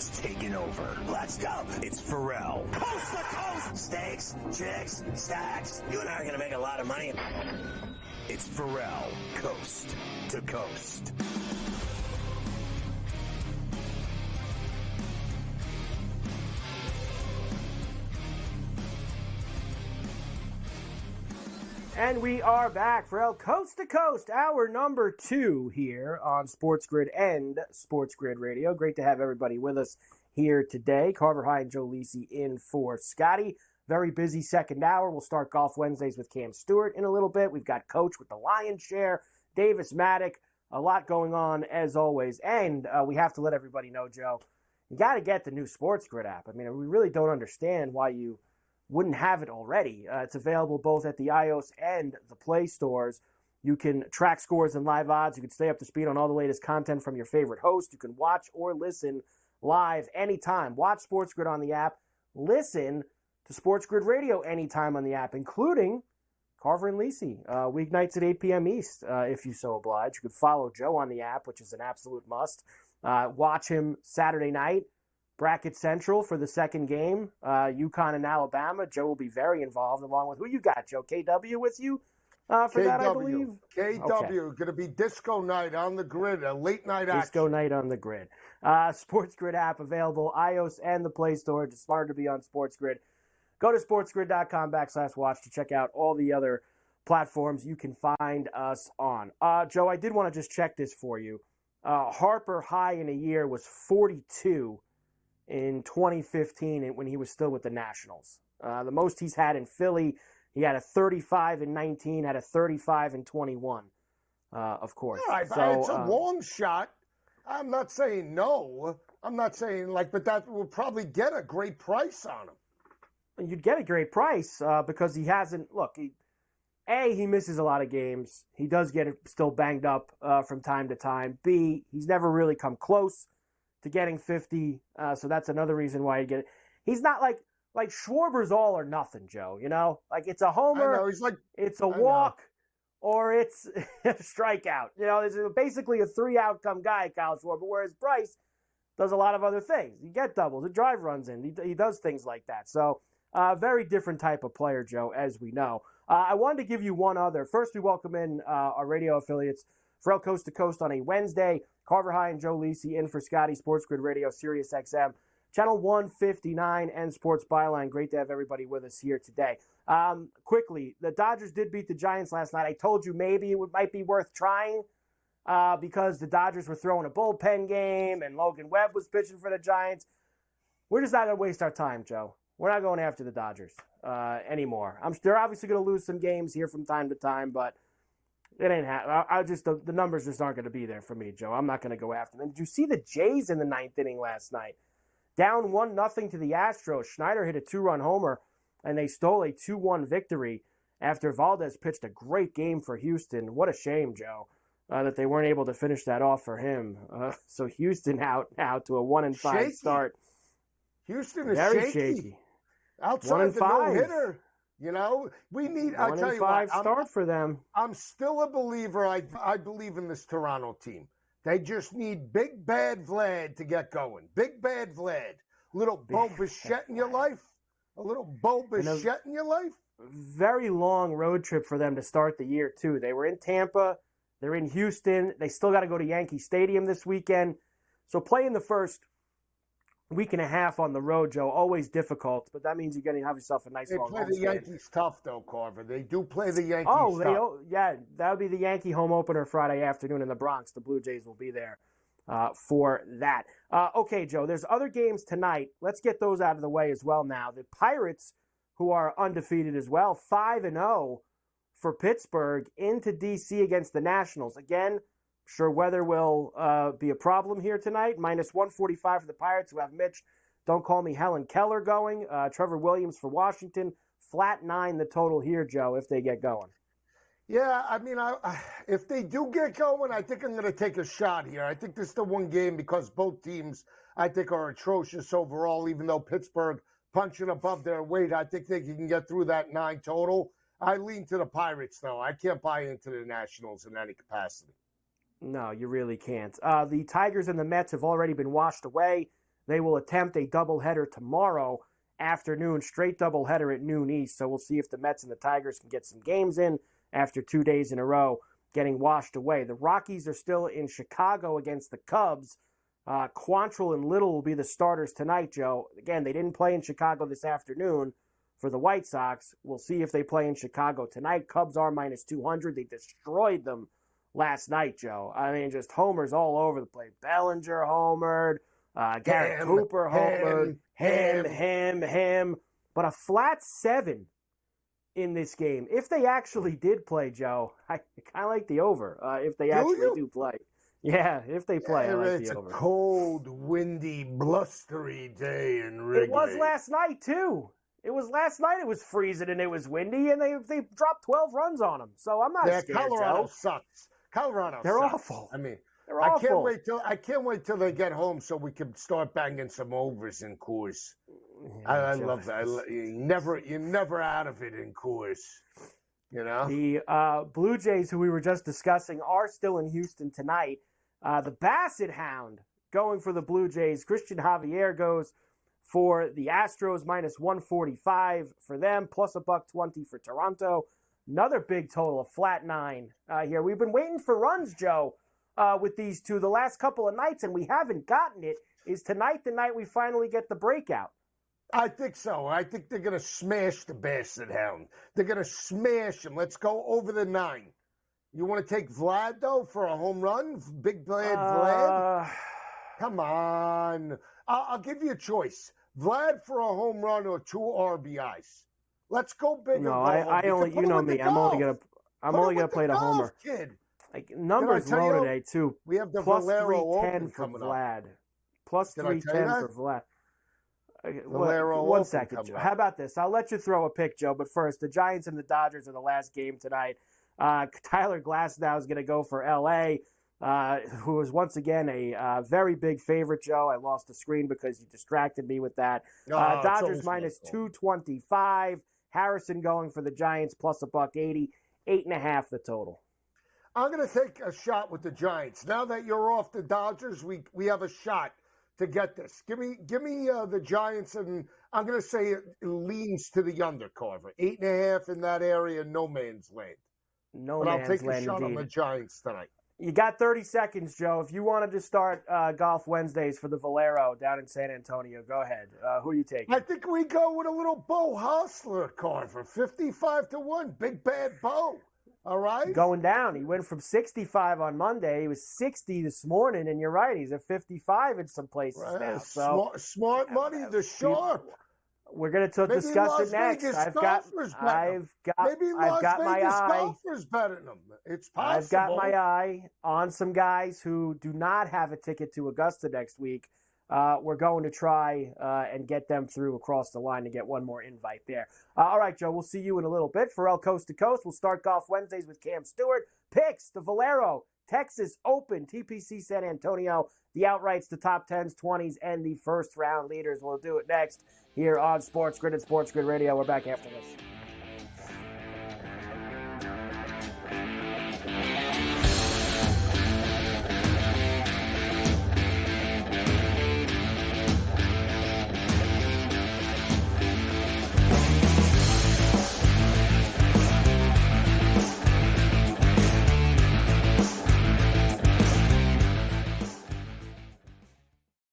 has taken over. Let's go. It's Ferrall. Coast to coast. Steaks, chicks, stacks. You and I are going to make a lot of money. It's Ferrall, coast to coast. And we are back for El Coast to Coast, hour number 2 here on SportsGrid and SportsGrid Radio. Great to have everybody with us here today. Carver High and Joe Lisi in for Scotty. Very busy second hour. We'll start Golf Wednesdays with Cam Stewart in a little bit. We've got Coach with the Lion's Share, Davis Maddock. A lot going on as always. And we have to let everybody know, Joe, you got to get the new SportsGrid app. I mean, we really don't understand why you wouldn't have it already. It's available both at the iOS and the Play stores. You can track scores and live odds. You can stay up to speed on all the latest content from your favorite host. You can watch or listen live anytime. Watch SportsGrid on the app. Listen to SportsGrid Radio anytime on the app, including Carver and Lisi, weeknights at 8 p.m. East, if you so oblige. You can follow Joe on the app, which is an absolute must. Watch him Saturday night. Bracket Central for the second game, UConn and Alabama. Joe will be very involved, along with who you got, Joe? KW with you for KW. That, I believe? KW, going to be disco night on the grid, a late night action. Disco night on the grid. SportsGrid app available, iOS and the Play Store. It's smarter to be on SportsGrid. Go to sportsgrid.com/watch to check out all the other platforms you can find us on. Joe, I did want to just check this for you. Harper high in a year was 42 in 2015 when he was still with the Nationals. The most he's had in Philly, he had a 35 in 19, had a 35 in 21, of course. All right, so, it's a long shot. I'm not saying no. I'm not saying but that will probably get a great price on him. You'd get a great price because he hasn't, he misses a lot of games. He does get still banged up from time to time. B, he's never really come close to getting 50, so that's another reason why you get it. He's not like Schwarber's all or nothing, Joe, you know? Like, it's a homer, I know, he's it's a walk, or it's a strikeout. You know, it's basically a 3-outcome guy, Kyle Schwarber, whereas Bryce does a lot of other things. You get doubles, a drive runs in, he does things like that. So, very different type of player, Joe, as we know. I wanted to give you one other. First, we welcome in our radio affiliates for El Coast to Coast on a Wednesday. Carver High and Joe Lisi in for Scotty, SportsGrid Radio, Sirius XM, Channel 159, and Sports Byline. Great to have everybody with us here today. Quickly, the Dodgers did beat the Giants last night. I told you maybe might be worth trying because the Dodgers were throwing a bullpen game and Logan Webb was pitching for the Giants. We're just not going to waste our time, Joe. We're not going after the Dodgers anymore. They're obviously going to lose some games here from time to time, but it ain't the numbers just aren't going to be there for me, Joe. I'm not going to go after them. Did you see the Jays in the 9th inning last night? Down 1-0 to the Astros. Schneider hit a 2-run homer, and they stole a 2-1 victory after Valdez pitched a great game for Houston. What a shame, Joe, that they weren't able to finish that off for him. So Houston out now to a 1-5 start. Houston is very shaky. Outside the no-hitter. You know, we need, I'll tell you what. 1-5 start for them. I'm still a believer. I believe in this Toronto team. They just need Big Bad Vlad to get going. Big Bad Vlad. Little Bo Bichette in your life? A little Bo Bichette in your life? Very long road trip for them to start the year, too. They were in Tampa. They're in Houston. They still got to go to Yankee Stadium this weekend. So playing the first week and a half on the road, Joe, always difficult, but that means you're going to have yourself a nice long They play the Yankees tough, though, Carver. They do play the Yankees tough. Yeah, that would be the Yankee home opener Friday afternoon in the Bronx. The Blue Jays will be there for that. Okay, Joe, there's other games tonight. Let's get those out of the way as well now. The Pirates, who are undefeated as well, 5-0 for Pittsburgh into D.C. against the Nationals. Again, sure weather will be a problem here tonight. Minus 145 for the Pirates, who have Mitch, don't call me Helen Keller going. Trevor Williams for Washington. Flat 9 the total here, Joe, if they get going. Yeah, I mean, if they do get going, I think I'm going to take a shot here. I think this is the one game because both teams, I think, are atrocious overall, even though Pittsburgh punching above their weight. I think they can get through that 9 total. I lean to the Pirates, though. I can't buy into the Nationals in any capacity. No, you really can't. The Tigers and the Mets have already been washed away. They will attempt a doubleheader tomorrow afternoon, straight doubleheader at noon East. So we'll see if the Mets and the Tigers can get some games in after 2 days in a row getting washed away. The Rockies are still in Chicago against the Cubs. Quantrill and Little will be the starters tonight, Joe. Again, they didn't play in Chicago this afternoon for the White Sox. We'll see if they play in Chicago tonight. Cubs are minus 200. They destroyed them last night, Joe. I mean, just homers all over the place. Bellinger homered. Garrett Cooper homered. Him. But a flat 7 in this game. If they actually did play, Joe, I kind of like the over. If they actually do play. Yeah, if they play, I like the over. It's a cold, windy, blustery day in Wrigley. It was last night, too. It was freezing and it was windy, and they dropped 12 runs on them. So I'm not scared, Colorado Joe. sucks. They're sucks. awful. I mean, they're awful. I can't wait till they get home so we can start banging some overs in Coors. I love that. You're never out of it in Coors. You know? The Blue Jays, who we were just discussing, are still in Houston tonight. The Basset Hound going for the Blue Jays. Christian Javier goes for the Astros, minus 145 for them, plus $1.20 for Toronto. Another big total, a flat 9 here. We've been waiting for runs, Joe, with these two the last couple of nights, and we haven't gotten it. Is tonight the night we finally get the breakout? I think so. I think they're going to smash the Basset Hound. They're going to smash him. Let's go over the 9. You want to take Vlad, though, for a home run? Big Vlad? Come on. I'll give you a choice. Vlad for a home run or 2 RBIs. Let's go big. No, I only, you know me. I'm only gonna play the homer. Kid. Like, numbers low today too. We have the plus Valero 310 for Vlad. Up. Plus 310 for Vlad. Valero one second, Joe. How about this? I'll let you throw a pick, Joe. But first, the Giants and the Dodgers are the last game tonight. Tyler Glasnow is going to go for L.A., who is once again a very big favorite, Joe. I lost the screen because you distracted me with that. Dodgers minus 225. Harrison going for the Giants plus $1.80. 8.5 the total. I'm going to take a shot with the Giants. Now that you're off the Dodgers, we have a shot to get this. Give me the Giants, and I'm going to say it leans to the under, Carver. 8.5 in that area, no man's land. But I'll take a shot on the Giants tonight. You got 30 seconds, Joe. If you wanted to start Golf Wednesdays for the Valero down in San Antonio, go ahead. Who are you taking? I think we go with a little Bo Hostler, Carver. 55-1. Big bad Bo. All right? Going down. He went from 65 on Monday. He was 60 this morning, and you're right. He's at 55 in some places now. So smart money, the sharp. We're going to discuss it next. I've got my eye. Golfers betting them. It's possible. I've got my eye on some guys who do not have a ticket to Augusta next week. We're going to try and get them through across the line to get one more invite there. All right, Joe, we'll see you in a little bit. Ferrall Coast to Coast. We'll start Golf Wednesdays with Cam Stewart. Picks, the Valero, Texas Open, TPC San Antonio, the outrights, the top 10s, 20s, and the first round leaders. We'll do it next here on SportsGrid and SportsGrid Radio. We're back after this.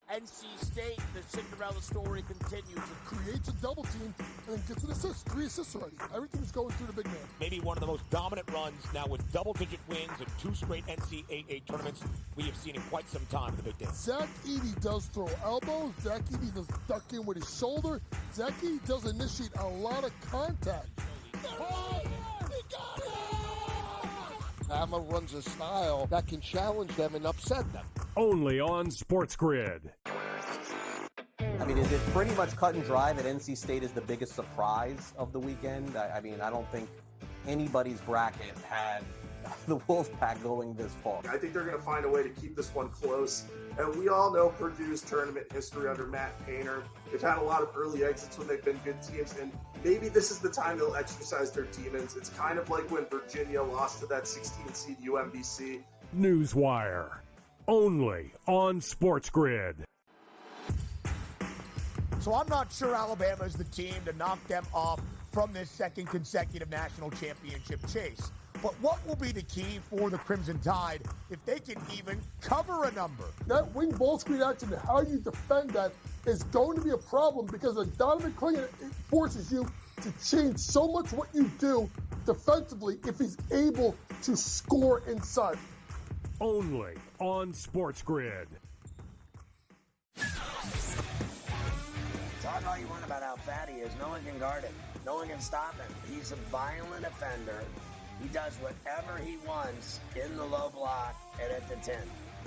NC State, the Cinderella story continues. It creates a double team and then gets an assist. 3 assists already. Everything's going through the big man. Maybe one of the most dominant runs now with double-digit wins and 2 straight NCAA tournaments we have seen in quite some time in the Big Ten. Zach Edey does throw elbows. Zach Edey does duck in with his shoulder. Zach Edey does initiate a lot of contact. Oh, he got it! Bama runs a style that can challenge them and upset them. Only on SportsGrid. I mean, is it pretty much cut and dry that NC State is the biggest surprise of the weekend? I mean, I don't think anybody's bracket had the Wolfpack going this far. I think they're going to find a way to keep this one close. And we all know Purdue's tournament history under Matt Painter. They've had a lot of early exits when they've been good teams, and maybe this is the time they'll exercise their demons. It's kind of like when Virginia lost to that 16-seed UMBC. Newswire. Only on SportsGrid. So I'm not sure Alabama is the team to knock them off from this second consecutive national championship chase. But what will be the key for the Crimson Tide if they can even cover a number? That wing ball screen action and how you defend that is going to be a problem because the Donovan Clingan, it forces you to change so much what you do defensively if he's able to score inside. Only on SportsGrid. Talk all you want about how fat he is. No one can guard him. No one can stop him. He's a violent offender. He does whatever he wants in the low block and at the 10.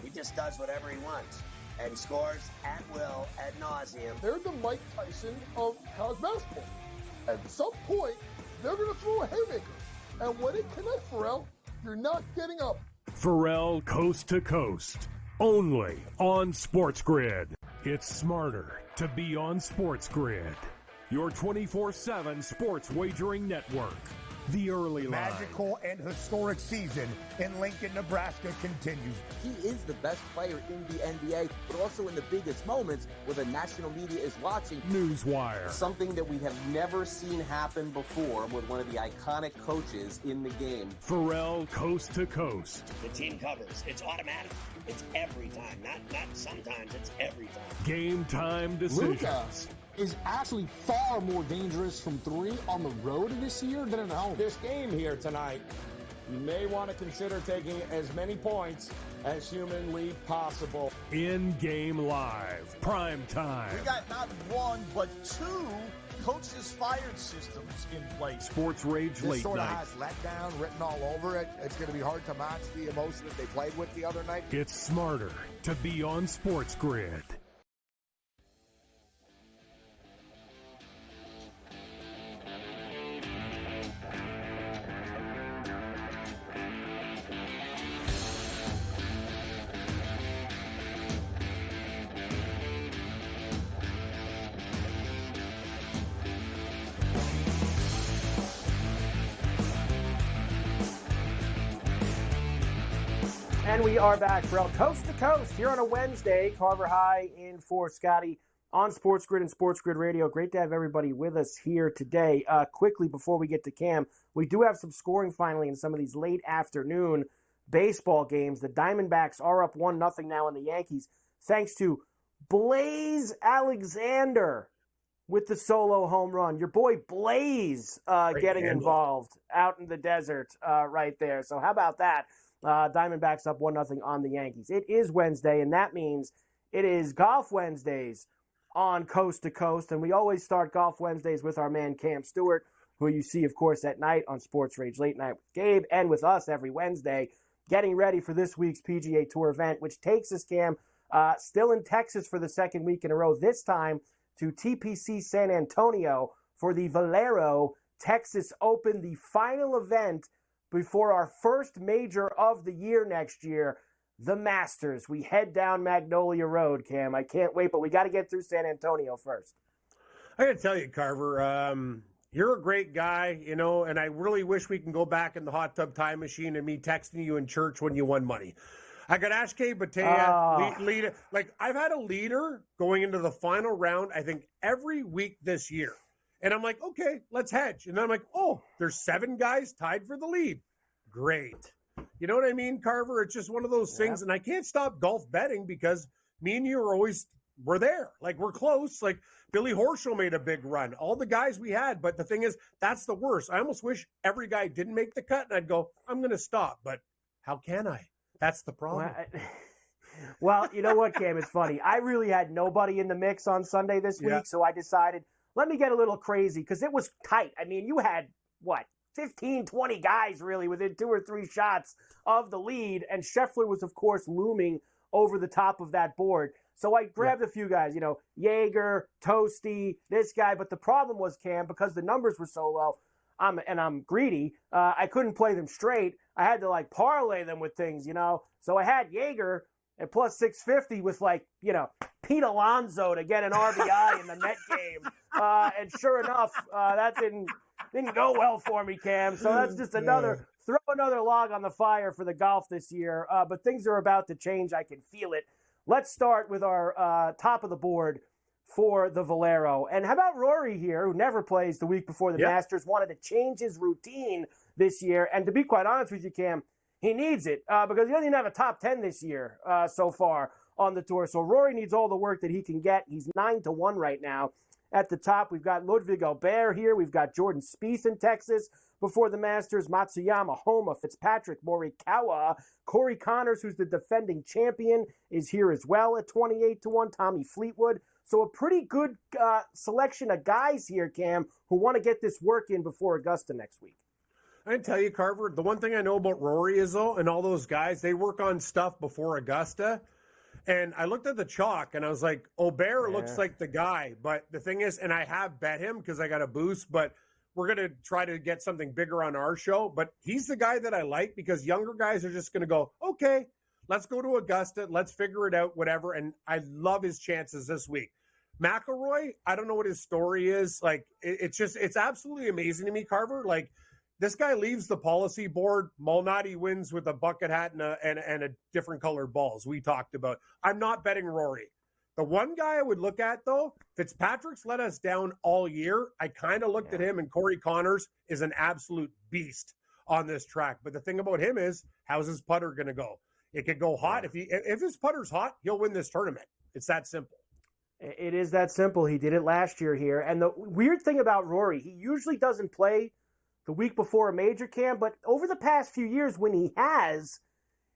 He just does whatever he wants and scores at will, ad nauseum. They're the Mike Tyson of college basketball. At some point, they're going to throw a haymaker. And when it connects, Ferrall, you're not getting up. Ferrall Coast to Coast. Only on SportsGrid. It's smarter to be on SportsGrid. Your 24/7 sports wagering network. The early line. Magical and historic season in Lincoln, Nebraska continues. He is the best player in the NBA, but also in the biggest moments where the national media is watching. Newswire. Something that we have never seen happen before with one of the iconic coaches in the game. Ferrall Coast to Coast. The team covers. It's automatic. It's every time. Not sometimes. It's every time. Game time decisions. Lucas is actually far more dangerous from three on the road this year than at home. This game here tonight, you may want to consider taking as many points as humanly possible. In-game live. Prime time. We got not one, but two coaches fired systems in place. Sports Rage This Late sort of Night. has letdown written all over it. It's going to be hard to match the emotion that they played with the other night. It's smarter to be on SportsGrid. And we are back, Ferrall, coast to coast here on a Wednesday. Carver High in for Scotty on SportsGrid and SportsGrid Radio. Great to have everybody with us here today. Quickly, before we get to Cam, we do have some scoring finally in some of these late afternoon baseball games. The Diamondbacks are up 1-0 now on the Yankees, thanks to Blaze Alexander with the solo home run. Your boy Blaze getting involved out in the desert right there. So how about that? Diamondbacks up 1-0 on the Yankees. It is Wednesday, and that means it is Golf Wednesdays on Coast to Coast. And we always start Golf Wednesdays with our man Cam Stewart, who you see, of course, at night on Sports Rage Late Night with Gabe and with us every Wednesday, getting ready for this week's PGA Tour event, which takes us, Cam, still in Texas for the second week in a row, this time to TPC San Antonio for the Valero Texas Open, the final event before our first major of the year next year, the Masters. We head down Magnolia Road, Cam. I can't wait, but we got to get through San Antonio first. I got to tell you, Carver, you're a great guy, you know, and I really wish we can go back in the hot tub time machine and me texting you in church when you won money. I got Ashke Batea, leader. Like, I've had a leader going into the final round, I think, every week this year. And I'm like, okay, let's hedge. And then I'm like, oh, there's 7 guys tied for the lead. Great. You know what I mean, Carver? It's just one of those things. And I can't stop golf betting because me and you we're there. Like, we're close. Like, Billy Horschel made a big run. All the guys we had. But the thing is, that's the worst. I almost wish every guy didn't make the cut. And I'd go, I'm going to stop. But how can I? That's the problem. Well, you know what, Cam? It's funny. I really had nobody in the mix on Sunday this week. So I decided, let me get a little crazy because it was tight. I mean, you had, 15, 20 guys really within 2 or 3 shots of the lead. And Scheffler was, of course, looming over the top of that board. So I grabbed a few guys, Jaeger, Toasty, this guy. But the problem was, Cam, because the numbers were so low, I'm greedy, I couldn't play them straight. I had to, parlay them with things, So I had Jaeger at plus 650 with, Pete Alonso to get an RBI in the Met game. And sure enough, that didn't go well for me, Cam. So that's just throw another log on the fire for the golf this year. But things are about to change. I can feel it. Let's start with our top of the board. for the Valero. And how about Rory here, who never plays the week before the Masters, wanted to change his routine this year. And to be quite honest with you, Cam, he needs it because he doesn't even have a top 10 this year so far on the tour. So Rory needs all the work that he can get. He's 9-1 right now. At the top, we've got Ludwig Albert here. We've got Jordan Spieth in Texas before the Masters. Matsuyama, Homa, Fitzpatrick, Morikawa. Corey Connors, who's the defending champion, is here as well at 28-1. Tommy Fleetwood. So a pretty good selection of guys here, Cam, who want to get this work in before Augusta next week. I can tell you, Carver, the one thing I know about Rory is, though, and all those guys, they work on stuff before Augusta. And I looked at the chalk, and I was like, Aubert looks like the guy. But the thing is, and I have bet him because I got a boost, but we're going to try to get something bigger on our show. But he's the guy that I like because younger guys are just going to go, okay, let's go to Augusta. Let's figure it out, whatever. And I love his chances this week. McIlroy, I don't know what his story is. Like, it's absolutely amazing to me, Carver. Like, this guy leaves the policy board. Malnati wins with a bucket hat and a different colored balls we talked about. I'm not betting Rory. The one guy I would look at, though, Fitzpatrick's let us down all year. I kind of looked at him, and Corey Connors is an absolute beast on this track. But the thing about him is, how's his putter going to go? It could go hot. If his putter's hot, he'll win this tournament. It's that simple. It is that simple. He did it last year here. And the weird thing about Rory, he usually doesn't play the week before a major, Cam, but over the past few years when he has,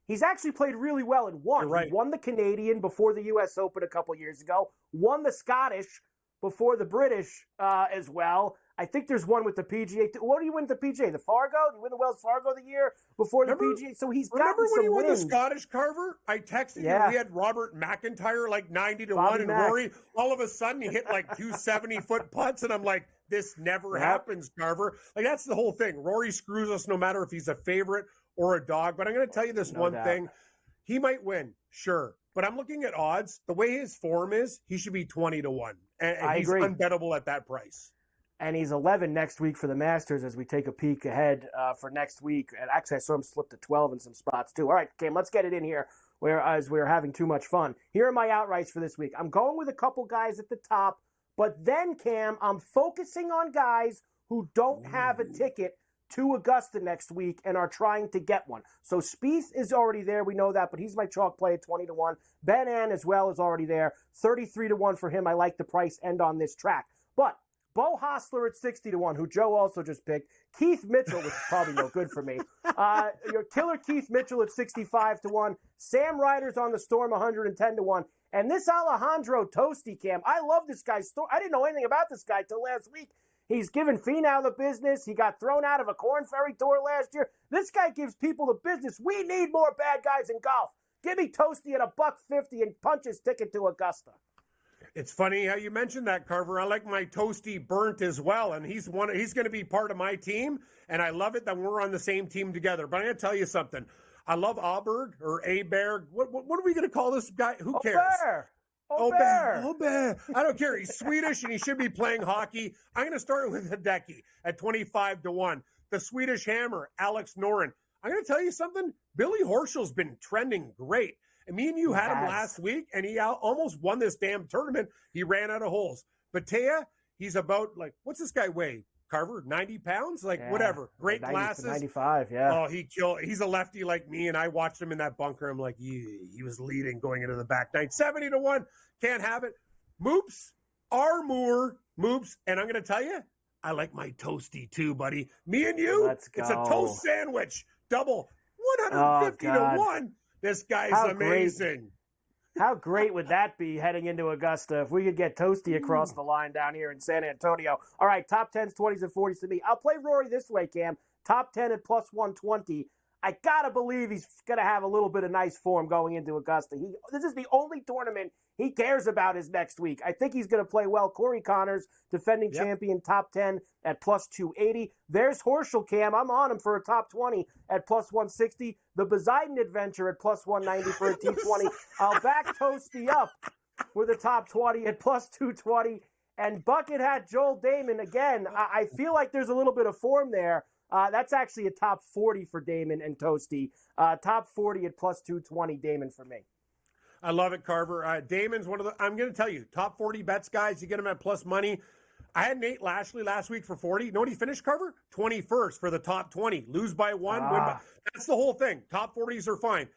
he's actually played really well and won. Right. He won the Canadian before the U.S. Open a couple years ago, won the Scottish before the British as well. I think there's one with the PGA. What do you win the PGA? The Fargo? Do you win the Wells Fargo the year before the PGA? So he's got some when he won wins. the Scottish, Carver? I texted you. We had Robert McIntyre like 90-1, and Rory, all of a sudden, he hit like 270-foot putts, and I'm like, this never happens, Carver. Like, that's the whole thing. Rory screws us no matter if he's a favorite or a dog. But I'm going to tell you this thing. He might win, sure. But I'm looking at odds. The way his form is, he should be 20-1. And he's unbettable at that price. And he's 11 next week for the Masters as we take a peek ahead for next week. And actually, I saw him slip to 12 in some spots, too. All right, Cam, let's get it in here as we're having too much fun. Here are my outrights for this week. I'm going with a couple guys at the top. But then, Cam, I'm focusing on guys who don't have a ticket to Augusta next week and are trying to get one. So Spieth is already there. We know that, but he's my chalk play at 20-1. Ben An as well is already there. 33-1 for him. I like the price end on this track. But Bo Hostler at 60-1, who Joe also just picked. Keith Mitchell, which is probably no good for me. Your killer Keith Mitchell at 65-1. Sam Ryder's on the Storm 110-1. And this Alejandro Tosti, Cam, I love this guy's story. I didn't know anything about this guy till last week. He's given Finau the business. He got thrown out of a Corn Ferry Tour last year. This guy gives people the business. We need more bad guys in golf. Give me Tosti at $150 and punch his ticket to Augusta. It's funny how you mentioned that, Carver. I like my Toasty burnt as well, and he's going to be part of my team, and I love it that we're on the same team together. But I'm going to tell you something. I love Aberg or Aberg. What are we going to call this guy? Who cares? Aubert. I don't care. He's Swedish, and he should be playing hockey. I'm going to start with Hideki at 25-1. The Swedish Hammer, Alex Noren. I'm going to tell you something. Billy Horschel's been trending great. And me and you had him last week, and he almost won this damn tournament. He ran out of holes. Batea, he's about, like, what's this guy weigh, Carver? 90 pounds? Like, whatever. Great 90 glasses. 95, yeah. Oh, he's a lefty like me, and I watched him in that bunker. I'm like, he was leading going into the back nine. 70-1. Can't have it. Moops, Moops. And I'm going to tell you, I like my Toasty too, buddy. Me and you, Let's go. It's a toast sandwich. Double. 150-1. This guy's amazing. How great would that be heading into Augusta if we could get Toasty across the line down here in San Antonio? All right, top 10s, 20s, and 40s to me. I'll play Rory this way, Cam. Top 10 at plus 120. I got to believe he's going to have a little bit of nice form going into Augusta. This is the only tournament he cares about is next week. I think he's going to play well. Corey Connors, defending champion, top 10 at plus 280. There's Horschel, Cam. I'm on him for a top 20 at plus 160. The Poseidon Adventure at plus 190 for a T20. I'll back Toasty up with a top 20 at plus 220. And Bucket Hat Joel Damon, again, I feel like there's a little bit of form there. That's actually a top 40 for Damon and Toasty. Top 40 at plus 220, Damon for me. I love it, Carver. Damon's one of the, I'm going to tell you, top 40 bets guys, you get him at plus money. I had Nate Lashley last week for 40. You know what he finished, Carver? 21st for the top 20. Lose by one, win by, that's the whole thing. Top 40s are fine.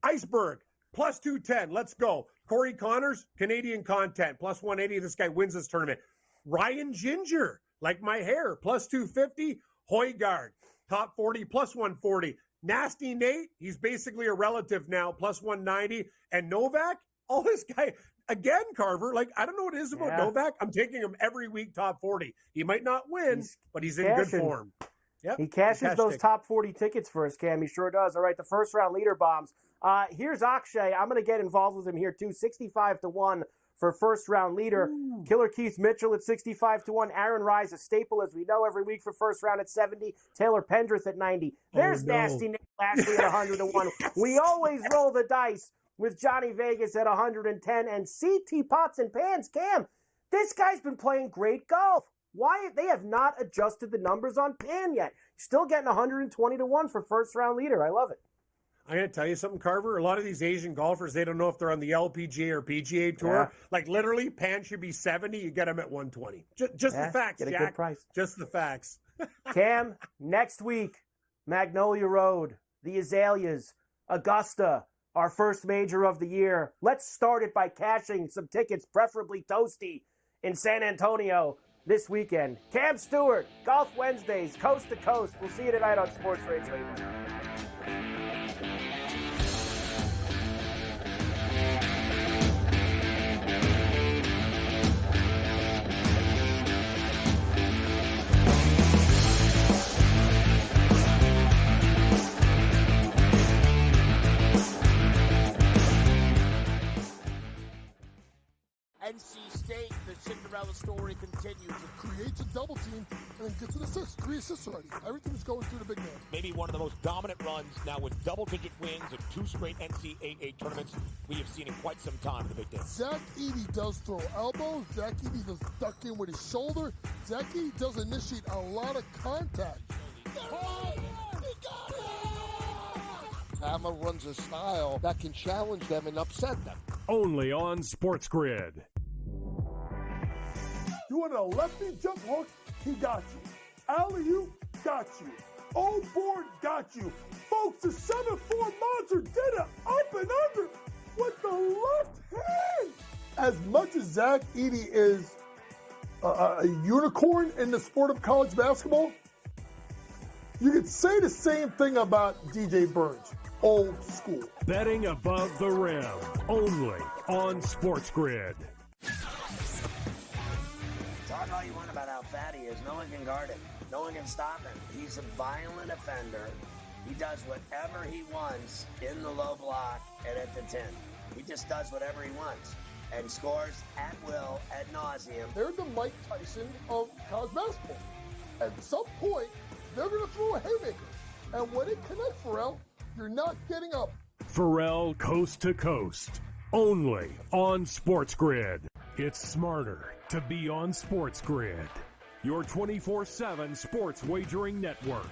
Iceberg, plus 210. Let's go. Corey Connors, Canadian content, plus 180. This guy wins this tournament. Ryan Ginger, like my hair, plus 250. Højgaard, top 40, plus 140. Nasty Nate, he's basically a relative now, plus 190. And Novak, all this guy, again, Carver, like, I don't know what it is about Novak. I'm taking him every week, top 40. He might not win, but he's in good form. Yep. He cashes those top 40 tickets for us, Cam. He sure does. All right, the first round leader bombs. Here's Akshay. I'm going to get involved with him here, too. 65-1 for first round leader. Ooh. Killer Keith Mitchell at 65-1. Aaron Rise, a staple, as we know, every week for first round at 70. Taylor Pendrith at 90. There's Nasty Nick Lashley at 100-1. We always roll the dice with Johnny Vegas at 110. And CT Pots and Pans. Cam, this guy's been playing great golf. Why? They have not adjusted the numbers on Pan yet. Still getting 120-1 for first round leader. I love it. I'm going to tell you something, Carver. A lot of these Asian golfers, they don't know if they're on the LPGA or PGA Tour. Yeah. Like, literally, Pan should be 70. You get them at 120. Just the facts, get a Jack. Good price. Just the facts. Cam, next week, Magnolia Road, the Azaleas, Augusta, our first major of the year. Let's start it by cashing some tickets, preferably toasty, in San Antonio this weekend. Cam Stewart, Golf Wednesdays, coast to coast. We'll see you tonight on Sports Radio. NC State, the Cinderella story continues. Creates a double team and then gets an assist. 3 assists already. Everything's going through the big man. Maybe one of the most dominant runs now with double-digit wins in 2 straight NCAA tournaments we have seen in quite some time in the Big Ten. Zach Edey does throw elbows. Zach Edey does duck in with his shoulder. Zach Edey does initiate a lot of contact. Oh, he got it! Bama runs a style that can challenge them and upset them. Only on SportsGrid. You want a lefty jump hook? He got you. Alley-oop, got you. Old board, got you. Folks, the 7-4 monster did it up and under with the left hand. As much as Zach Edey is a unicorn in the sport of college basketball, you could say the same thing about DJ Burns. Old school. Betting above the rim. Only on SportsGrid. Talk all you want about how fat he is. No one can guard him. No one can stop him. He's a violent offender. He does whatever he wants in the low block and at the 10. He just does whatever he wants and scores at will, ad nauseum. They're the Mike Tyson of college basketball. At some point, they're going to throw a haymaker. And when it connects, Ferrall, you're not getting up. Ferrall coast to coast. Only on SportsGrid. It's smarter to be on SportsGrid. Your 24/7 sports wagering network.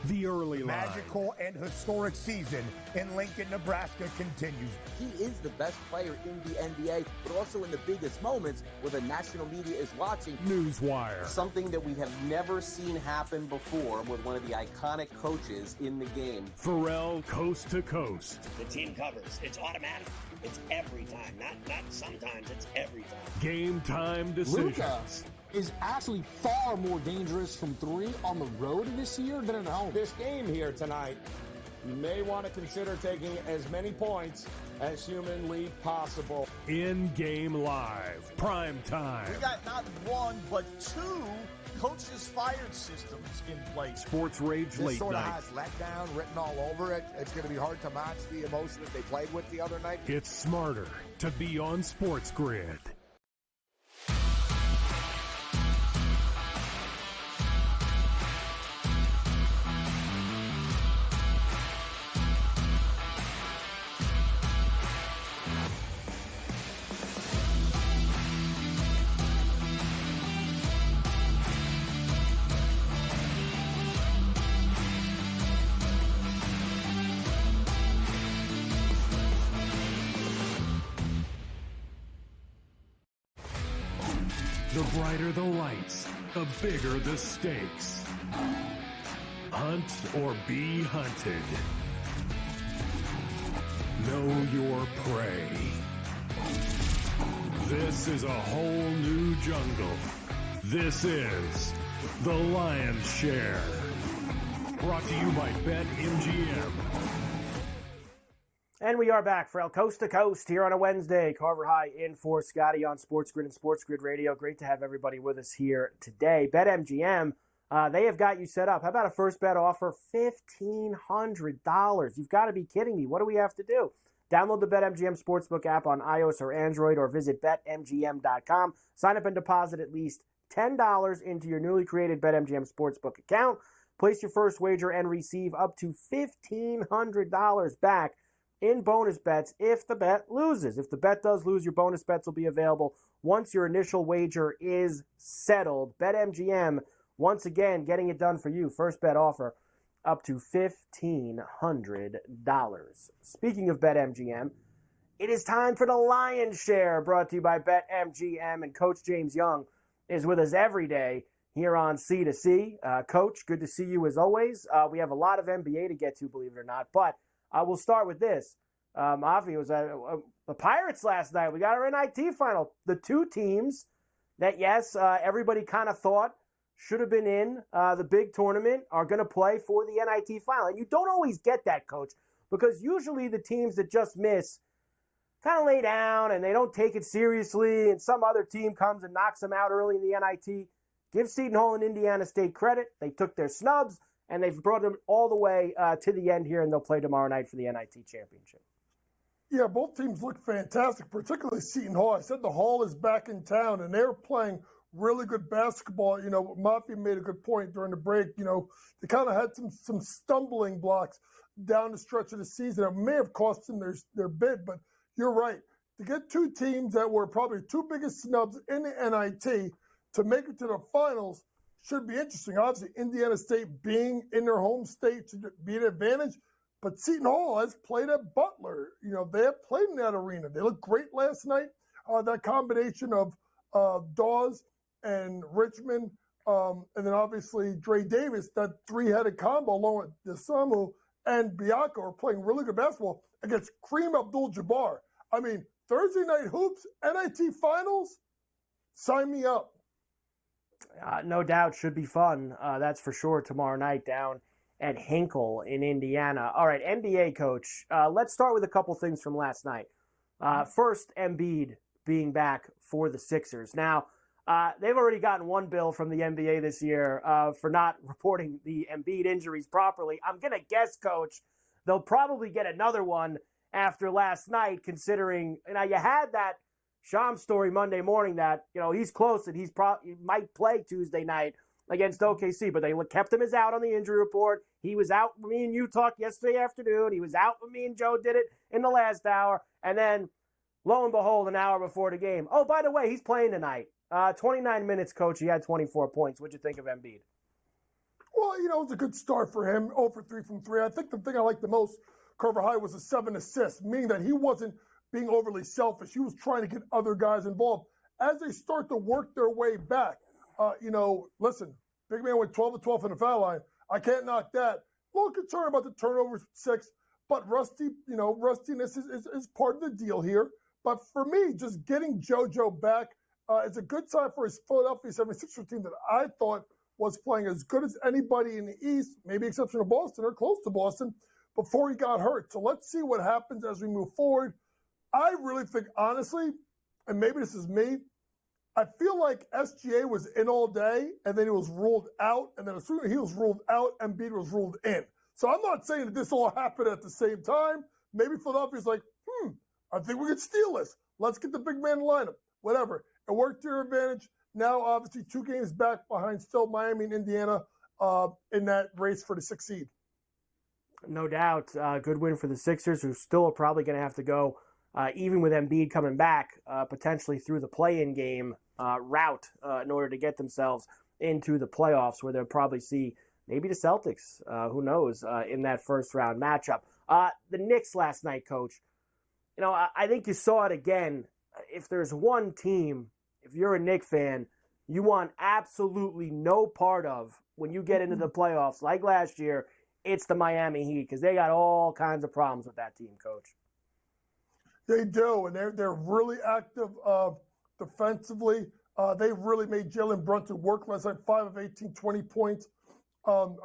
The early line. Magical and historic season in Lincoln, Nebraska continues. He is the best player in the NBA, but also in the biggest moments where the national media is watching. Newswire. Something that we have never seen happen before with one of the iconic coaches in the game. Ferrall coast to coast. The team covers. It's automatic. It's every time. Not sometimes. It's every time. Game time decisions. Luka is actually far more dangerous from 3 on the road this year than at home. This game here tonight, you may want to consider taking as many points as humanly possible. In-game live. Prime time. We got not 1, but 2 coaches fired systems in place. Sports Rage This Late sort of Night. has letdown written all over it. It's going to be hard to match the emotion that they played with the other night. It's smarter to be on SportsGrid. The brighter the lights, the bigger the stakes. Hunt or be hunted. Know your prey. This is a whole new jungle. This is The Lion's Share. Brought to you by BetMGM. And we are back, Ferrall, Coast to Coast here on a Wednesday. Carver High in for Scotty on SportsGrid and SportsGrid Radio. Great to have everybody with us here today. BetMGM, they have got you set up. How about a first bet offer? $1,500. You've got to be kidding me. What do we have to do? Download the BetMGM Sportsbook app on iOS or Android, or visit BetMGM.com. Sign up and deposit at least $10 into your newly created BetMGM Sportsbook account. Place your first wager and receive up to $1,500 back in bonus bets if the bet loses. If the bet does lose, your bonus bets will be available once your initial wager is settled. BetMGM, once again, getting it done for you. First bet offer up to $1,500. Speaking of BetMGM, it is time for the Lion's Share, brought to you by BetMGM, and Coach James Young is with us every day here on C2C. Coach, good to see you as always. We have a lot of NBA to get to, believe it or not, but we'll start with this. Avi, was the Pirates last night. We got our NIT final. The two teams that, yes, everybody kind of thought should have been in the big tournament are going to play for the NIT final. And you don't always get that, Coach, because usually the teams that just miss kind of lay down and they don't take it seriously, and some other team comes and knocks them out early in the NIT. Give Seton Hall and Indiana State credit. They took their snubs, and they've brought them all the way to the end here, and they'll play tomorrow night for the NIT championship. Yeah, both teams look fantastic, particularly Seton Hall. I said the Hall is back in town, and they're playing really good basketball. You know, Mafia made a good point during the break. You know, they kind of had some stumbling blocks down the stretch of the season. It may have cost them their bid, but you're right. To get two teams that were probably two biggest snubs in the NIT to make it to the finals should be interesting. Obviously, Indiana State being in their home state should be an advantage. But Seton Hall has played at Butler. You know, they have played in that arena. They looked great last night. That combination of Dawes and Richmond, and then obviously Dre Davis, that three-headed combo along with DeSamu and Bianco are playing really good basketball against Kareem Abdul-Jabbar. I mean, Thursday night hoops, NIT finals, sign me up. No doubt, should be fun. That's for sure tomorrow night down at Hinkle in Indiana. All right, NBA, Coach. Let's start with a couple things from last night. First, Embiid being back for the Sixers. Now, they've already gotten one bill from the NBA this year for not reporting the Embiid injuries properly. I'm going to guess, Coach, they'll probably get another one after last night, considering you had that Shams story Monday morning that he's close and he might play Tuesday night against OKC, but they kept him as out on the injury report. He was out when me and you talked yesterday afternoon. He was out when me and Joe did it in the last hour. And then, lo and behold, an hour before the game. Oh, by the way, he's playing tonight. 29 minutes, Coach. He had 24 points. What'd you think of Embiid? Well, it was a good start for him. 0 for 3 from 3. I think the thing I liked the most, Carver High, was the 7 assists, meaning that he wasn't being overly selfish. He was trying to get other guys involved. As they start to work their way back, listen, big man went 12 of 12 from the foul line. I can't knock that. A little concerned about the turnovers, 6, but rustiness is part of the deal here. But for me, just getting JoJo back is a good sign for his Philadelphia 76ers team that I thought was playing as good as anybody in the East, maybe exception of Boston or close to Boston, before he got hurt. So let's see what happens as we move forward. I really think, honestly, and maybe this is me, I feel like SGA was in all day, and then he was ruled out, and then as soon as he was ruled out, Embiid was ruled in. So I'm not saying that this all happened at the same time. Maybe Philadelphia's like, I think we could steal this. Let's get the big man in the lineup. Whatever. It worked to your advantage. Now, obviously, 2 games back behind still Miami and Indiana in that race for the 6th seed. No doubt. Good win for the Sixers, who still are probably going to have to go, even with Embiid coming back, potentially through the play-in game route in order to get themselves into the playoffs, where they'll probably see maybe the Celtics, who knows, in that first-round matchup. The Knicks last night, Coach, I think you saw it again. If there's one team, if you're a Knicks fan, you want absolutely no part of when you get into the playoffs like last year, it's the Miami Heat because they got all kinds of problems with that team, Coach. They do, and they're really active defensively. They really made Jalen Brunson work last night, 5 of 18, 20 points. Shout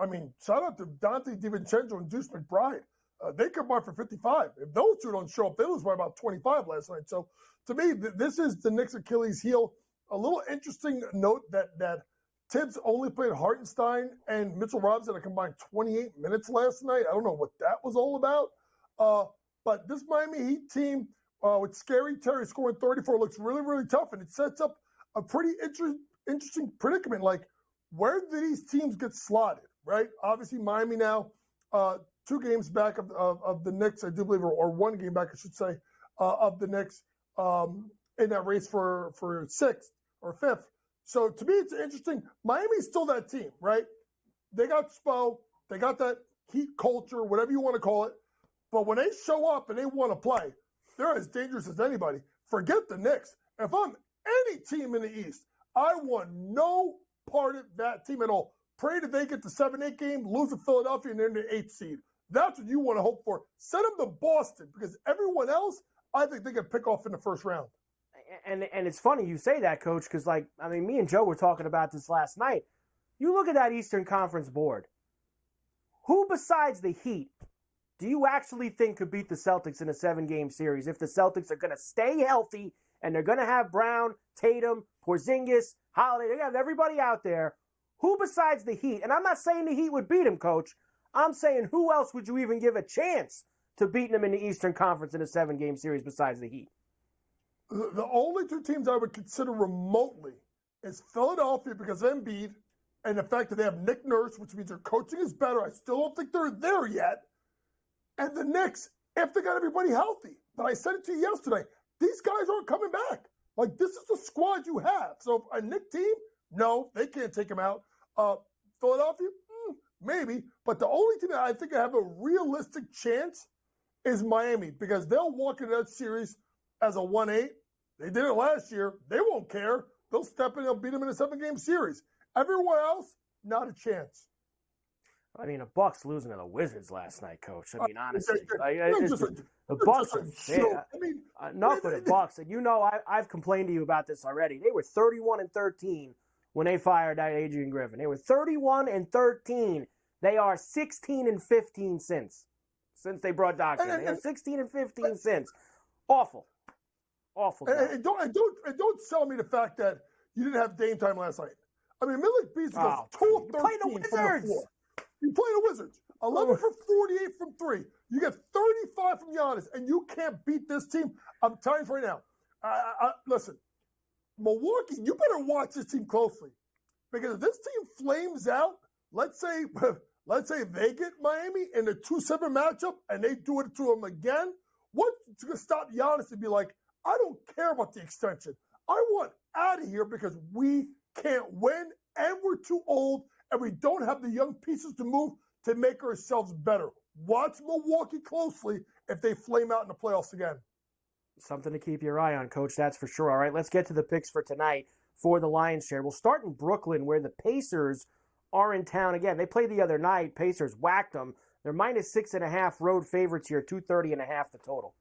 out to Dante DiVincenzo and Deuce McBride. They combined for 55. If those two don't show up, they lose by about 25 last night. So, to me, this is the Knicks' Achilles heel. A little interesting note that Tibbs only played Hartenstein and Mitchell Robinson a combined 28 minutes last night. I don't know what that was all about. But this Miami Heat team with Scary Terry scoring 34 looks really, really tough, and it sets up a pretty interesting predicament. Like, where do these teams get slotted, right? Obviously, Miami now 2 games back of the Knicks, I do believe, or 1 game back, I should say, of the Knicks in that race for 6th or 5th. So, to me, it's interesting. Miami's still that team, right? They got Spo. They got that Heat culture, whatever you want to call it. But when they show up and they want to play, they're as dangerous as anybody. Forget the Knicks. If I'm any team in the East, I want no part of that team at all. Pray that they get the 7-8 game, lose to Philadelphia, and they're in the 8th seed. That's what you want to hope for. Send them to Boston because everyone else, I think they can pick off in the first round. And it's funny you say that, Coach, because, me and Joe were talking about this last night. You look at that Eastern Conference board. Who besides the Heat do you actually think could beat the Celtics in a 7-game series if the Celtics are going to stay healthy and they're going to have Brown, Tatum, Porzingis, Holiday? They have everybody out there. Who besides the Heat? And I'm not saying the Heat would beat them, Coach. I'm saying who else would you even give a chance to beating them in the Eastern Conference in a 7-game series besides the Heat? The only 2 teams I would consider remotely is Philadelphia because of Embiid and the fact that they have Nick Nurse, which means their coaching is better. I still don't think they're there yet. And the Knicks, if they got everybody healthy. But I said it to you yesterday, these guys aren't coming back. Like, this is the squad you have. So a Knicks team, no, they can't take them out. Philadelphia, maybe. But the only team that I think I have a realistic chance is Miami because they'll walk into that series as a 1-8. They did it last year. They won't care. They'll step in and beat them in a 7-game series. Everyone else, not a chance. The Bucks losing to the Wizards last night, Coach. Honestly, the Bucks. Enough with the Bucks. And I've complained to you about this already. They were 31-13 when they fired out Adrian Griffin. They were 31-13. They are 16-15 since they brought Doc in. They are 16-15 since. Awful. And don't sell me the fact that you didn't have Dame time last night. Malik Beasley goes 2 of 13 from the floor. You play the Wizards. 11 for 48 from 3. You get 35 from Giannis, and you can't beat this team. I'm telling you right now. Listen, Milwaukee, you better watch this team closely. Because if this team flames out, let's say they get Miami in a 2-7 matchup, and they do it to them again, what's going to stop Giannis to be like, I don't care about the extension. I want out of here because we can't win, and we're too old, and we don't have the young pieces to move to make ourselves better. Watch Milwaukee closely if they flame out in the playoffs again. Something to keep your eye on, Coach, that's for sure. All right, let's get to the picks for tonight for the Lions share. We'll start in Brooklyn where the Pacers are in town again. They played the other night. Pacers whacked them. They're -6.5 road favorites here, 230.5 the total.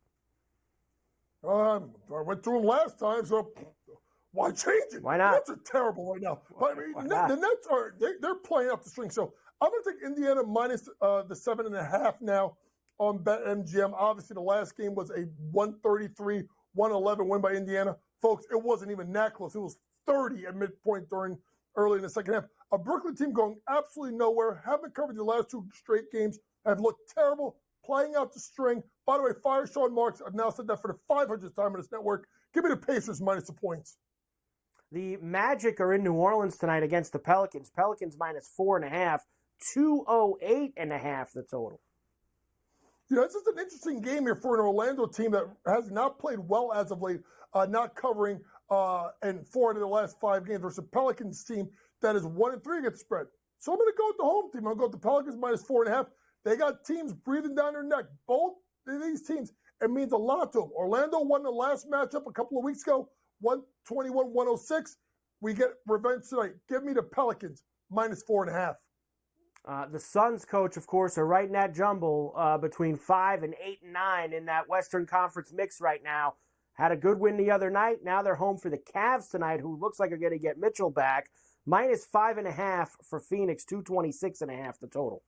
I went through them last time, so why change it? Why not? The Nets are terrible right now. But the Nets they're playing up the string. So I'm going to take Indiana minus the 7.5 now on BetMGM. Obviously, the last game was a 133-111 win by Indiana. Folks, it wasn't even that close. It was 30 at midpoint early in the second half. A Brooklyn team going absolutely nowhere. Haven't covered the last 2 straight games. Have looked terrible. Playing out the string. By the way, fire Sean Marks. I've now said that for the 500th time on this network. Give me the Pacers minus the points. The Magic are in New Orleans tonight against the Pelicans. Pelicans -4.5, 208.5 the total. This is an interesting game here for an Orlando team that has not played well as of late, not covering in 4 out of the last 5 games versus a Pelicans team that is 1-3 against the spread. So I'm going to go with the home team. I'm going to go with the Pelicans -4.5. They got teams breathing down their neck. Both of these teams, it means a lot to them. Orlando won the last matchup a couple of weeks ago, 121-106. we get revenge tonight. Give me the Pelicans -4.5. The Suns, coach, of course, are right in that jumble between 5 and 8 and 9 in that Western Conference mix right now. Had a good win the other night. Now they're home for the Cavs tonight, who looks like are going to get Mitchell back. -5.5 for Phoenix, 226.5 the total.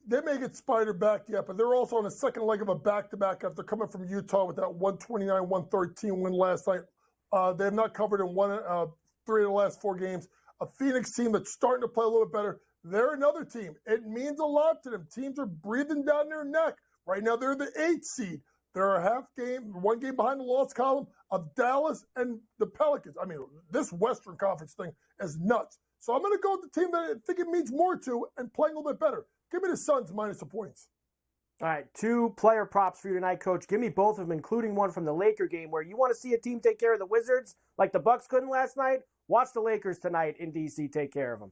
They may get Spider back yet, but they're also on the second leg of a back-to-back after coming from Utah with that 129-113 win last night. They have not covered in 3 of the last 4 games. A Phoenix team that's starting to play a little bit better. They're another team. It means a lot to them. Teams are breathing down their neck. Right now, they're the 8th seed. They're one game behind the loss column of Dallas and the Pelicans. I mean, this Western Conference thing is nuts. So I'm going to go with the team that I think it means more to and playing a little bit better. Give me the Suns minus the points. All right, 2 player props for you tonight, Coach. Give me both of them, including one from the Laker game where you want to see a team take care of the Wizards like the Bucks couldn't last night. Watch the Lakers tonight in D.C. take care of them.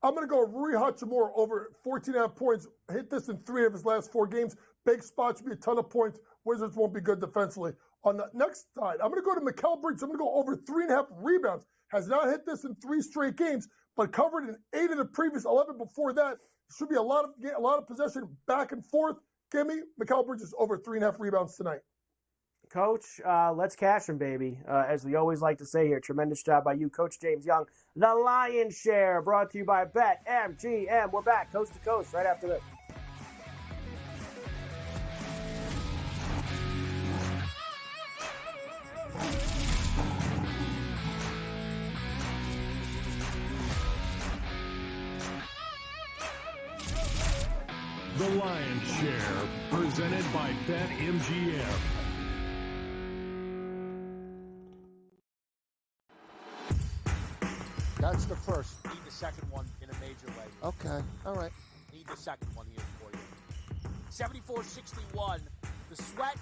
I'm going to go Rui Hachimura over 14.5 points. Hit this in 3 of his last 4 games. Big spot should be a ton of points. Wizards won't be good defensively. On the next side, I'm going to go to Mikal Bridges. I'm going to go over 3.5 rebounds. Has not hit this in 3 straight games, but covered in 8 of the previous 11 before that. Should be a lot of possession back and forth. Give me Mikal Bridges over 3.5 rebounds tonight. Coach, let's cash him, baby. As we always like to say here, tremendous job by you, Coach James Young. The Lion's Share, brought to you by BetMGM. We're back coast to coast right after this. The Lion's Share, presented by BetMGM. That's the first. Need the second one in a major way. Okay. All right. Need the second one here for you. 74-61. The sweat,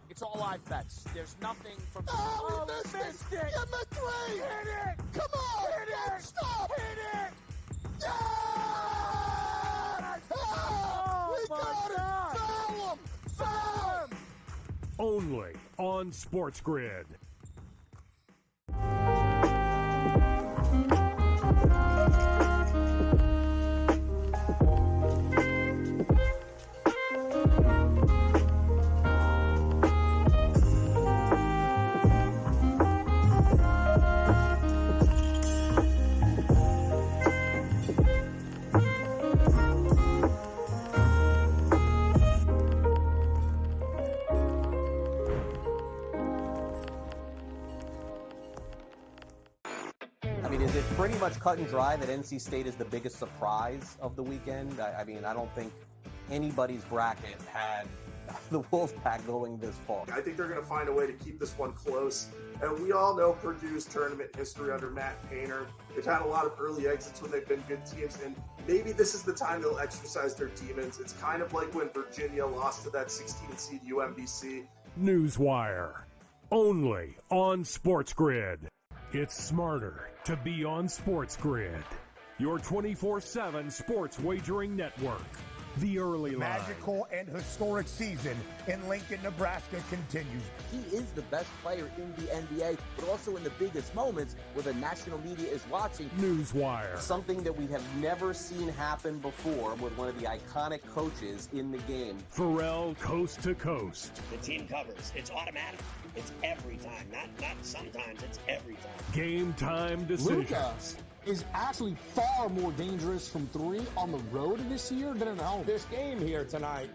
it's all live bets. There's nothing from... Oh, we missed it. Give me 3. Hit it. Come on. Hit it. Stop. Hit it. Yeah! Oh, we got it. Foul him. Foul him. Only on SportsGrid. Is it pretty much cut and dry that NC State is the biggest surprise of the weekend? I mean, I don't think anybody's bracket had the Wolfpack going this far. I think they're going to find a way to keep this one close. And we all know Purdue's tournament history under Matt Painter. They've had a lot of early exits when they've been good teams, and maybe this is the time they'll exercise their demons. It's kind of like when Virginia lost to that 16 seed UMBC. Newswire, only on SportsGrid. It's smarter to be on SportsGrid, your 24/7 sports wagering network. The early line. Magical and historic season in Lincoln, Nebraska continues. He is the best player in the NBA, but also in the biggest moments where the national media is watching. Newswire. Something that we have never seen happen before with one of the iconic coaches in the game. Ferrall coast to coast. The team covers. It's automatic. It's every time. Not sometimes. It's every time. Game time decisions. Luka is actually far more dangerous from 3 on the road this year than at home. This game here tonight,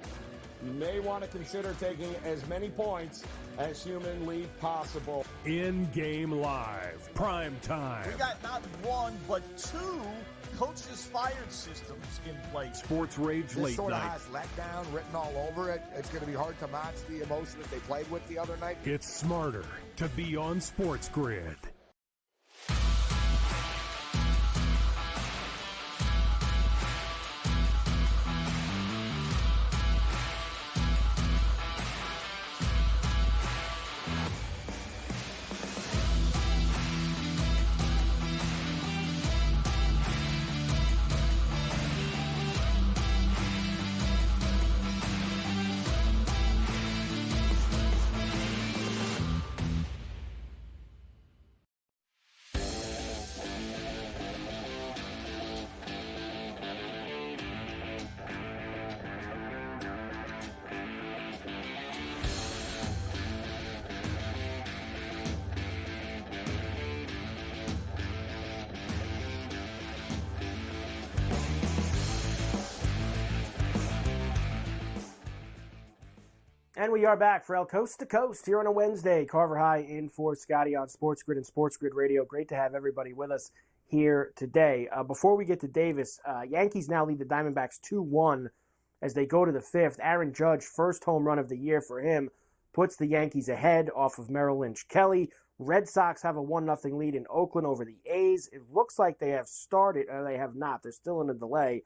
you may want to consider taking as many points as humanly possible. In-game live, prime time. We got not 1, but 2 coaches fired systems in place. Sports Rage This Late sort of Night. has letdown written all over it. It's going to be hard to match the emotion that they played with the other night. It's smarter to be on SportsGrid. And we are back for El Coast to Coast here on a Wednesday. Carver High in for Scotty on SportsGrid and SportsGrid Radio. Great to have everybody with us here today. Before we get to Davis, Yankees now lead the Diamondbacks 2-1 as they go to the fifth. Aaron Judge, first home run of the year for him, puts the Yankees ahead off of Merrill Lynch Kelly. Red Sox have a 1-0 lead in Oakland over the A's. It looks like they have started, or they have not. They're still in a delay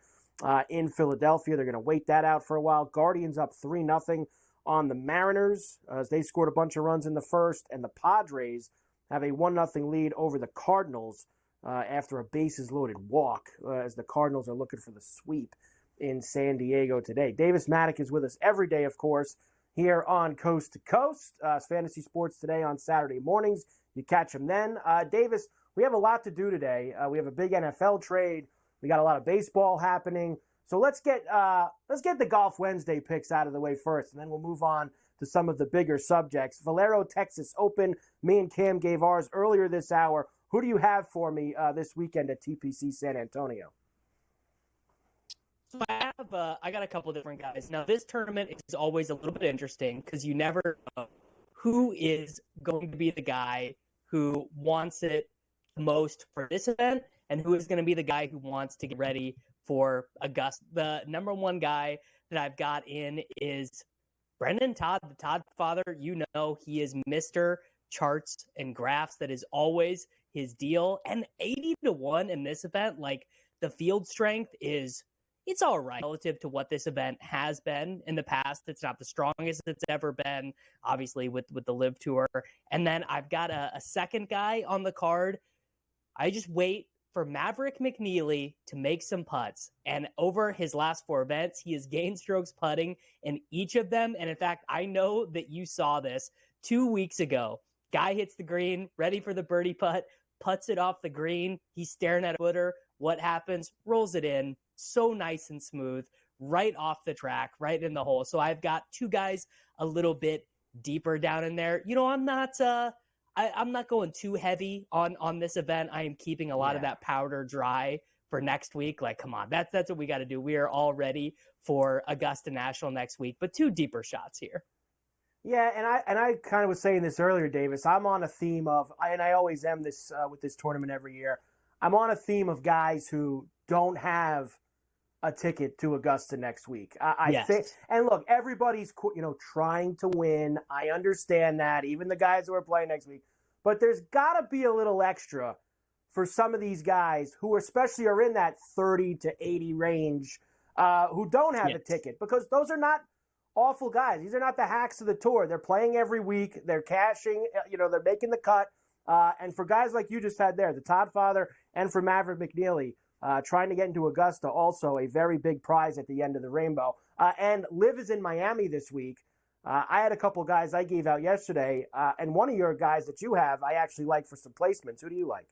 in Philadelphia. They're going to wait that out for a while. Guardians up 3-0 on the Mariners as they scored a bunch of runs in the first. And the Padres have a 1-0 lead over the Cardinals after a bases-loaded walk as the Cardinals are looking for the sweep in San Diego today. Davis Maddock is with us every day, of course, here on Coast to Coast. Fantasy Sports Today on Saturday mornings. You catch him then. Davis, we have a lot to do today. We have a big NFL trade. We got a lot of baseball happening. So let's get the Golf Wednesday picks out of the way first, and then we'll move on to some of the bigger subjects. Valero Texas Open. Me and Cam gave ours earlier this hour. Who do you have for me this weekend at TPC San Antonio? So I got a couple of different guys. Now, this tournament is always a little bit interesting because you never know who is going to be the guy who wants it the most for this event and who is going to be the guy who wants to get ready for Augusta. The number one guy that I've got in is Brendan Todd, the Todd father. You know, he is Mr. Charts and Graphs. That is always his deal. And 80-1 in this event, like the field strength it's all right relative to what this event has been in the past. It's not the strongest it's ever been, obviously, with the Live Tour. And then I've got a second guy on the card. I just wait for Maverick McNeely to make some putts. And over his last 4 events, he has gained strokes putting in each of them. And in fact, I know that you saw this 2 weeks ago. Guy hits the green, ready for the birdie putt, puts it off the green. He's staring at a footer. What happens? Rolls it in. So nice and smooth, right off the track, right in the hole. So I've got 2 guys a little bit deeper down in there. You know, I'm not going too heavy on this event. I am keeping a lot of that powder dry for next week. Like, come on, that's what we got to do. We are all ready for Augusta National next week, but 2 deeper shots here. Yeah, and I kind of was saying this earlier, Davis. I'm on a theme of, and I always am this with this tournament every year. I'm on a theme of guys who don't have a ticket to Augusta next week. I think, and look, everybody's trying to win. I understand that, even the guys who are playing next week. But there's got to be a little extra for some of these guys who especially are in that 30 to 80 range who don't have a ticket, because those are not awful guys. These are not the hacks of the tour. They're playing every week. They're cashing. They're making the cut. And for guys like you just had there, the Todd father, and for Maverick McNeely, trying to get into Augusta, also a very big prize at the end of the rainbow. And Liv is in Miami this week. I had a couple guys I gave out yesterday, and one of your guys that you have, I actually like for some placements. Who do you like?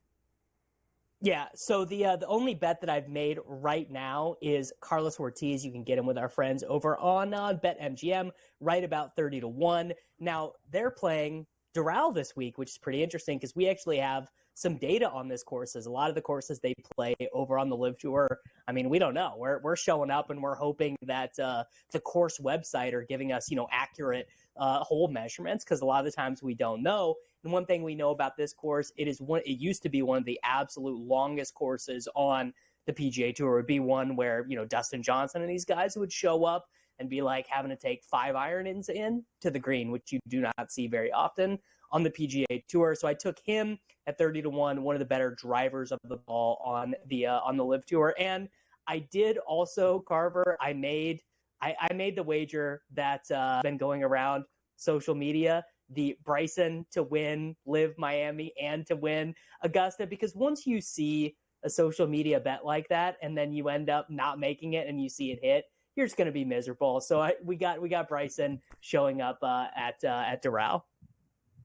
Yeah, so the only bet that I've made right now is Carlos Ortiz. You can get him with our friends over on BetMGM, right about 30-1. Now, they're playing Doral this week, which is pretty interesting because we actually have some data on this courses. A lot of the courses they play over on the Live Tour, I mean, we don't know. We're showing up and we're hoping that the course website are giving us, accurate hole measurements, because a lot of the times we don't know. And one thing we know about this course, it used to be one of the absolute longest courses on the PGA Tour. It would be one where, Dustin Johnson and these guys would show up and be like having to take 5 iron-ins in to the green, which you do not see very often on the PGA Tour. So I took him at 30-1, one of the better drivers of the ball on the Live Tour. And I did also, Carver, I made the wager that's been going around social media, the Bryson to win Live Miami and to win Augusta, because once you see a social media bet like that and then you end up not making it and you see it hit, you're just going to be miserable. So we got Bryson showing up at Doral.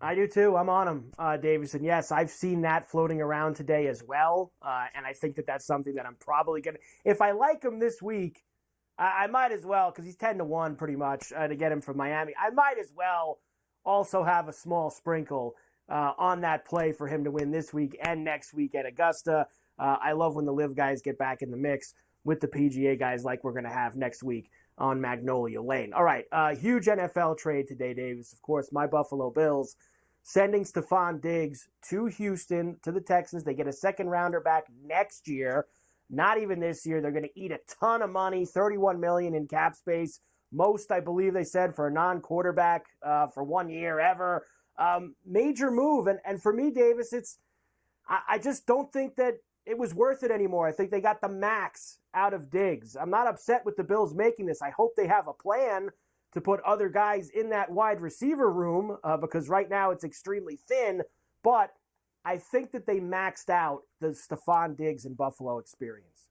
I do too. I'm on him, Davis. And yes, I've seen that floating around today as well. And I think that that's something that I'm probably going to, if I like him this week, I might as well, because he's 10-1 pretty much to get him from Miami. I might as well also have a small sprinkle on that play for him to win this week and next week at Augusta. I love when the Live guys get back in the mix with the PGA guys like we're going to have next week on Magnolia Lane. All right, huge NFL trade today, Davis. Of course, my Buffalo Bills sending Stephon Diggs to Houston, to the Texans. They get a second rounder back next year. Not even this year. They're going to eat a ton of money, $31 million in cap space. Most, I believe they said, for a non-quarterback for 1 year ever. Major move. And for me, Davis, I just don't think that it was worth it anymore. I think they got the max out of Diggs. I'm not upset with the Bills making this. I hope they have a plan to put other guys in that wide receiver room because right now it's extremely thin. But I think that they maxed out the Stephon Diggs in Buffalo experience.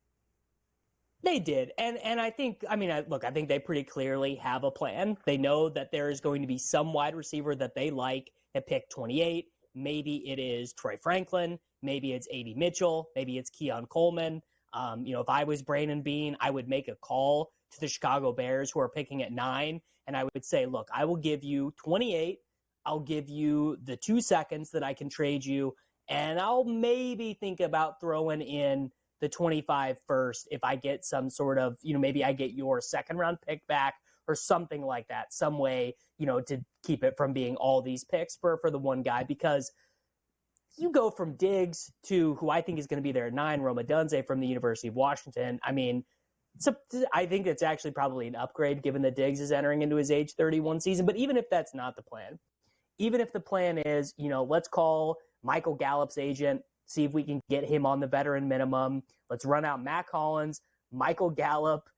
They did. And I think, I think they pretty clearly have a plan. They know that there is going to be some wide receiver that they like at pick 28. Maybe it is Troy Franklin. Maybe it's A.D. Mitchell. Maybe it's Keon Coleman. If I was Brandon Beane, I would make a call to the Chicago Bears who are picking at 9. And I would say, look, I will give you 28. I'll give you the 2 seconds that I can trade you. And I'll maybe think about throwing in the 25 first if I get some sort of, maybe I get your second round pick back or something like that, some way, to keep it from being all these picks for the one guy, because you go from Diggs to who I think is going to be there at 9, Rome Odunze from the University of Washington. I think it's actually probably an upgrade given that Diggs is entering into his age 31 season. But even if that's not the plan, even if the plan is, let's call Michael Gallup's agent, see if we can get him on the veteran minimum. Let's run out Matt Collins, Michael Gallup,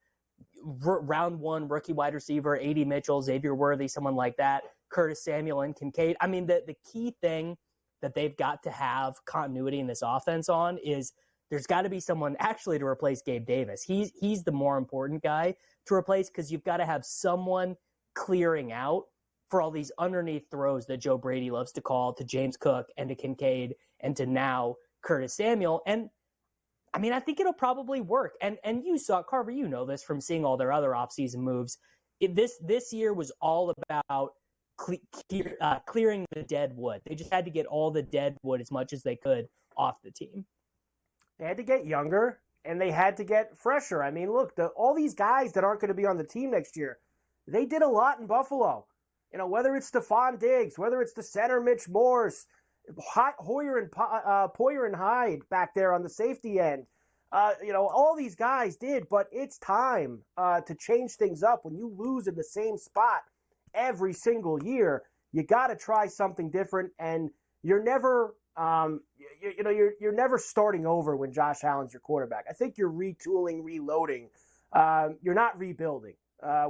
round 1 rookie wide receiver, A.D. Mitchell, Xavier Worthy, someone like that, Curtis Samuel and Kincaid. The key thing that they've got to have continuity in this offense on is there's got to be someone actually to replace Gabe Davis. He's the more important guy to replace because you've got to have someone clearing out for all these underneath throws that Joe Brady loves to call to James Cook and to Kincaid and to now Curtis Samuel. And I think it'll probably work. And you saw, Carver, this from seeing all their other offseason moves. This year was all about clearing the dead wood. They just had to get all the dead wood as much as they could off the team. They had to get younger, and they had to get fresher. Look, all these guys that aren't going to be on the team next year, they did a lot in Buffalo. Whether it's Stephon Diggs, whether it's the center Mitch Morse, Poyer and Hyde back there on the safety end. All these guys did, but it's time to change things up. When you lose in the same spot every single year, you got to try something different, and you're never you're never starting over when Josh Allen's your quarterback. I think you're retooling, reloading. You're not rebuilding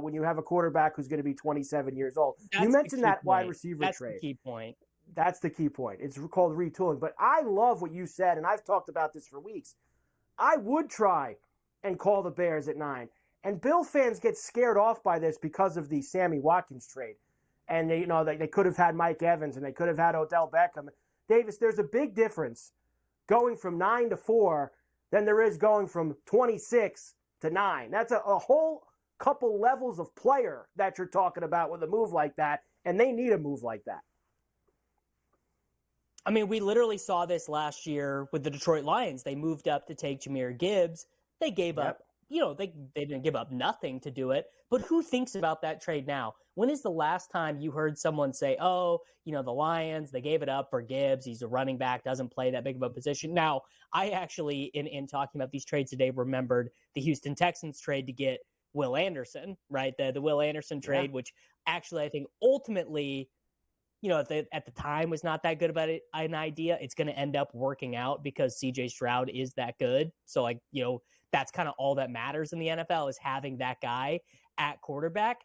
when you have a quarterback who's going to be 27 years old. You mentioned that wide receiver trade. That's the key point. That's the key point. It's called retooling. But I love what you said, and I've talked about this for weeks. I would try and call the Bears at 9. And Bill fans get scared off by this because of the Sammy Watkins trade. And they could have had Mike Evans and they could have had Odell Beckham. Davis, there's a big difference going from 9 to 4 than there is going from 26 to 9. That's a whole couple levels of player that you're talking about with a move like that, and they need a move like that. We literally saw this last year with the Detroit Lions. They moved up to take Jahmyr Gibbs. They gave up, they didn't give up nothing to do it. But who thinks about that trade now? When is the last time you heard someone say, the Lions, they gave it up for Gibbs. He's a running back, doesn't play that big of a position. Now, I actually, in talking about these trades today, remembered the Houston Texans trade to get Will Anderson, right? The Will Anderson trade, which actually I think ultimately, at the time was not that good about an idea. It's going to end up working out because CJ Stroud is that good. So that's kind of all that matters in the NFL is having that guy at quarterback.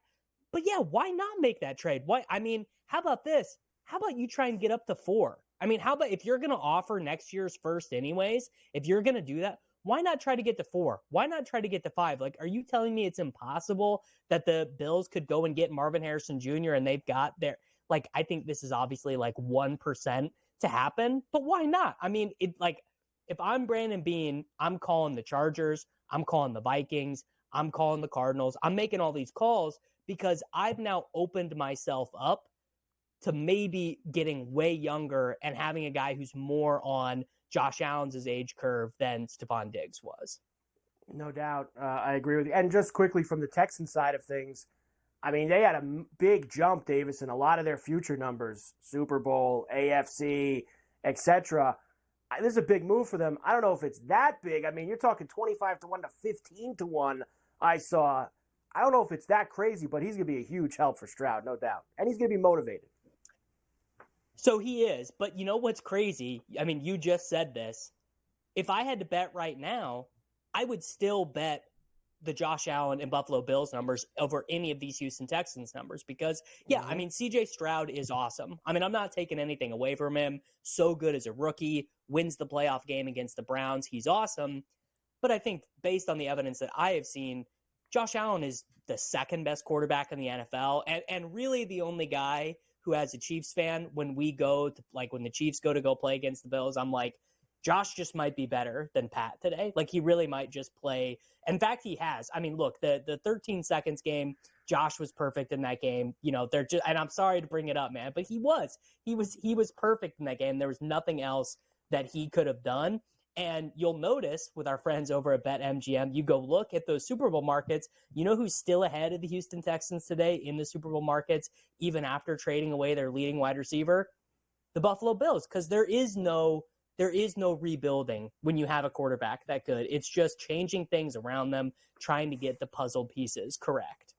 But yeah, why not make that trade? How about this? How about you try and get up to 4? How about if you're going to offer next year's first anyways, if you're going to do that, why not try to get to 4? Why not try to get to 5? Are you telling me it's impossible that the Bills could go and get Marvin Harrison Jr. and they've got their, I think this is obviously 1% to happen, but why not? If I'm Brandon Beane, I'm calling the Chargers, I'm calling the Vikings, I'm calling the Cardinals. I'm making all these calls because I've now opened myself up to maybe getting way younger and having a guy who's more on Josh Allen's age curve than Stephon Diggs was. No doubt. I agree with you. And just quickly from the Texans side of things, I mean, they had a big jump, Davis, in a lot of their future numbers, Super Bowl, AFC, etc. This is a big move for them. I don't know if it's that big. I mean, you're talking 25-1 to 15-1 I saw. I don't know if it's that crazy, but he's going to be a huge help for Stroud, no doubt. And he's going to be motivated. So he is. But you know what's crazy? I mean, you just said this. If I had to bet right now, I would still bet the Josh Allen and Buffalo Bills numbers over any of these Houston Texans numbers because, I mean, CJ Stroud is awesome. I mean, I'm not taking anything away from him. So good as a rookie, wins the playoff game against the Browns. He's awesome. But I think based on the evidence that I have seen, Josh Allen is the second best quarterback in the NFL and really the only guy who, as a Chiefs fan, when we go to, like, when the Chiefs go to go play against the Bills, I'm like, Josh just might be better than Pat today. Like, he really might just play. In fact, he has. I mean, look, the 13 seconds game, Josh was perfect in that game. You know, they're just, and I'm sorry to bring it up, man, but he was perfect in that game. There was nothing else that he could have done. And you'll notice with our friends over at BetMGM, you go look at those Super Bowl markets. You know who's still ahead of the Houston Texans today in the Super Bowl markets, even after trading away their leading wide receiver? The Buffalo Bills, because there is no rebuilding when you have a quarterback that good. It's just changing things around them, trying to get the puzzle pieces correct.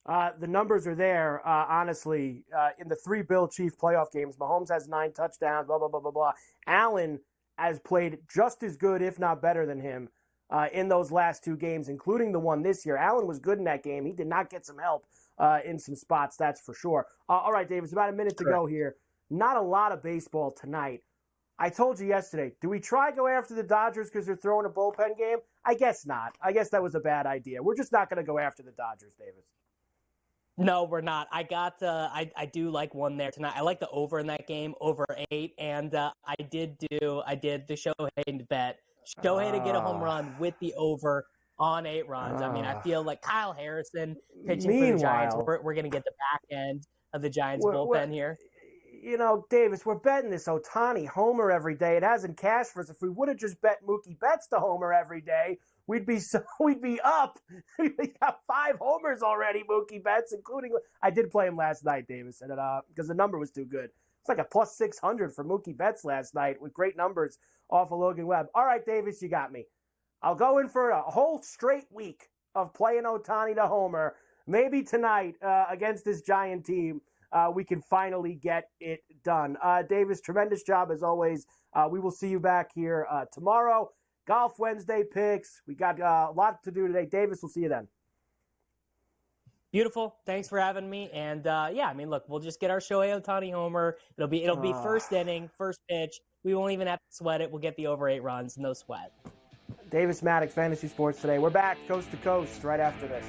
The numbers are there, honestly. In the 3 Bill-Chief playoff games, Mahomes has 9 touchdowns, blah, blah, blah, blah, blah. Allen has played just as good, if not better than him, in those last 2 games, including the one this year. Allen was good in that game. He did not get some help in some spots, that's for sure. All right, Davis, about a minute to go here. Not a lot of baseball tonight. I told you yesterday, do we try go after the Dodgers because they're throwing a bullpen game? I guess not. I guess that was a bad idea. We're just not going to go after the Dodgers, Davis. No, we're not. I got I do like one there tonight. I like the over in that game, over 8, and I did the Shohei bet. Shohei to get a home run with the over on 8 runs. I mean, I feel like Kyle Harrison pitching for the Giants. We're going to get the back end of the Giants bullpen here. You know, Davis, we're betting this Ohtani homer every day. It hasn't cashed for us. If we would have just bet Mookie Betts to homer every day, we'd be up. We got 5 homers already, Mookie Betts, including I did play him last night, Davis, and because the number was too good. It's like a plus 600 for Mookie Betts last night with great numbers off of Logan Webb. All right, Davis, you got me. I'll go in for a whole straight week of playing Ohtani to homer. Maybe tonight against this Giant team. We can finally get it done. Davis, tremendous job as always. We will see you back here tomorrow. Golf Wednesday picks. We got a lot to do today. Davis, we'll see you then. Beautiful. Thanks for having me. And I mean, look, we'll just get our Shohei Ohtani homer. It'll be first inning, first pitch. We won't even have to sweat it. We'll get the over 8 runs, no sweat. Davis Maddox, Fantasy Sports Today. We're back coast to coast right after this.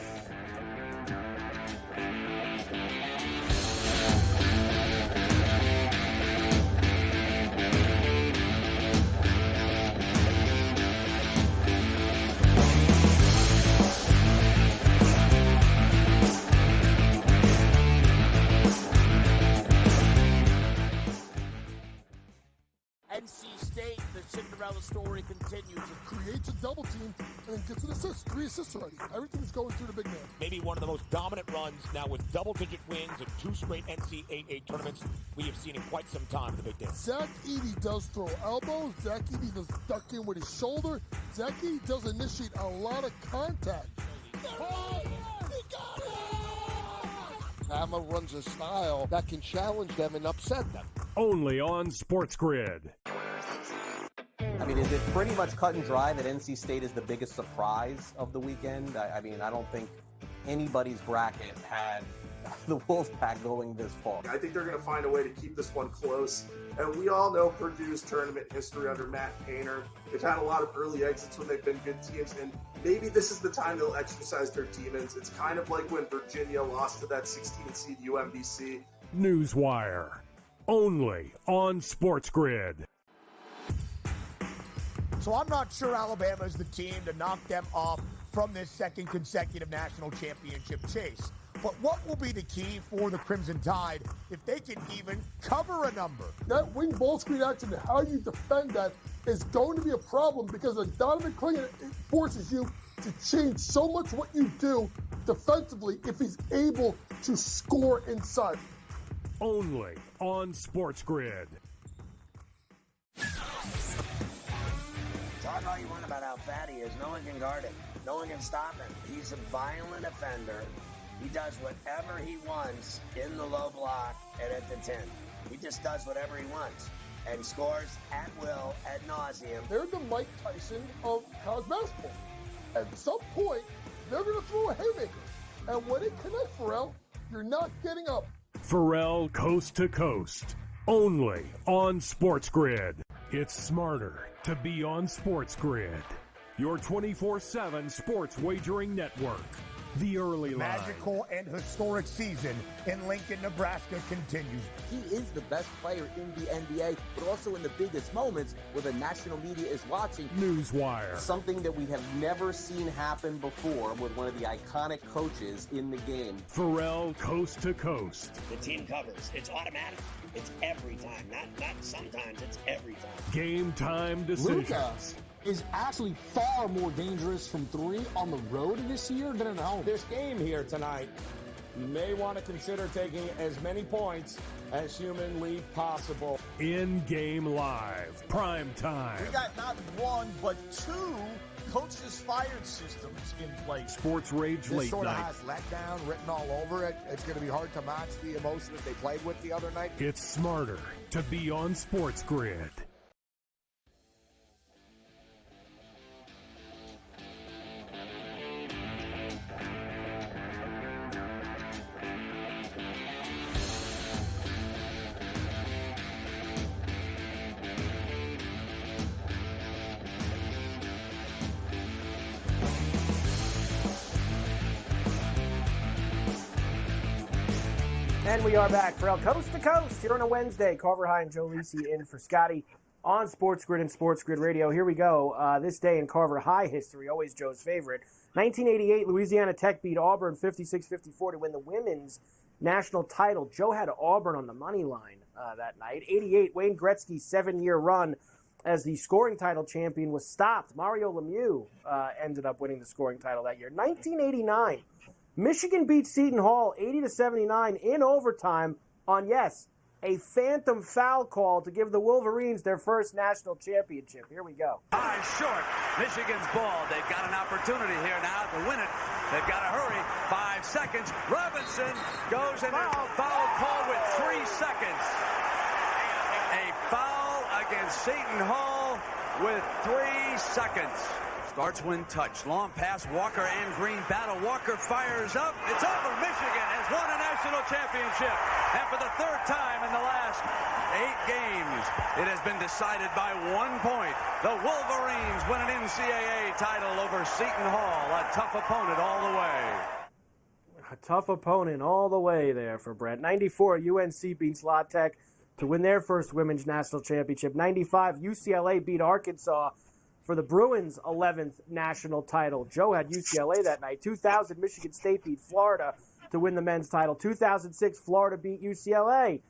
NC State, the Cinderella story continues. It creates a double team and then gets an assist. 3 assists already. Everything's going through the big man. Maybe one of the most dominant runs now with double-digit wins and 2 straight NCAA tournaments we have seen in quite some time in the Big Ten. Zach Edey does throw elbows. Zach Edey does duck in with his shoulder. Zach Edey does initiate a lot of contact. Oh, he got it! Bama runs a style that can challenge them and upset them. Only on SportsGrid. I mean, is it pretty much cut and dry that NC State is the biggest surprise of the weekend? I mean, I don't think anybody's bracket had the Wolfpack going this far. I think they're going to find a way to keep this one close. And we all know Purdue's tournament history under Matt Painter. They've had a lot of early exits when they've been good teams, and maybe this is the time they'll exercise their demons. It's kind of like when Virginia lost to that 16-seed UMBC. Newswire. Only on SportsGrid. So I'm not sure Alabama's the team to knock them off from this second consecutive national championship chase. But what will be the key for the Crimson Tide if they can even cover a number? That wing ball screen action and how you defend that is going to be a problem because of Donovan Clingan, it forces you to change so much what you do defensively if he's able to score inside. Only on SportsGrid. Talk all you want about how fat he is. No one can guard him. No one can stop him. He's a violent offender. He does whatever he wants in the low block and at the 10. He just does whatever he wants and scores at will, ad nauseum. They're the Mike Tyson of college basketball. At some point, they're going to throw a haymaker. And when it connects, Ferrall, you're not getting up. Ferrall Coast to Coast. Only on SportsGrid. It's smarter to be on SportsGrid. Your 24/7 sports wagering network. The early line. Magical and historic season in Lincoln, Nebraska continues. He is the best player in the NBA, but also in the biggest moments where the national media is watching. Newswire. Something that we have never seen happen before with one of the iconic coaches in the game. Ferrall Coast to Coast. The team covers. It's automatic. It's every time. Not sometimes. It's every time. Game time decisions. Luka is actually far more dangerous from three on the road this year than at home. This game here tonight, you may want to consider taking as many points as humanly possible. In-game live. Prime time. We got not one, but two coaches fired systems in place. Sports Rage This Late sort of Night. has letdown written all over it. It's going to be hard to match the emotion that they played with the other night. It's smarter to be on SportsGrid. And we are back. Ferrall Coast to Coast here on a Wednesday. Carver High and Joe Lisi in for Scotty on SportsGrid and SportsGrid Radio. Here we go. This day in Carver High history, always Joe's favorite. 1988, Louisiana Tech beat Auburn 56-54 to win the women's national title. Joe had Auburn on the money line that night. 88, Wayne Gretzky's 7-year run as the scoring title champion was stopped. Mario Lemieux ended up winning the scoring title that year. 1989. Michigan beat Seton Hall 80-79 in overtime on, yes, a phantom foul call to give the Wolverines their first national championship. Here we go. High short. Michigan's ball. They've got an opportunity here now to win it. They've got to hurry. 5 seconds. Robinson goes in foul call with 3 seconds. A foul against Seton Hall with 3 seconds. Starts when touch. Long pass. Walker and Green battle. Walker fires up. It's over. Michigan has won a national championship. And for the third time in the last 8 games, it has been decided by 1 point. The Wolverines win an NCAA title over Seton Hall. A tough opponent all the way. A tough opponent all the way there for Brett. 94, UNC beats La Tech to win their first women's national championship. 95, UCLA beat Arkansas for the Bruins' 11th national title. Joe had UCLA that night. 2000, Michigan State beat Florida to win the men's title. 2006, Florida beat UCLA.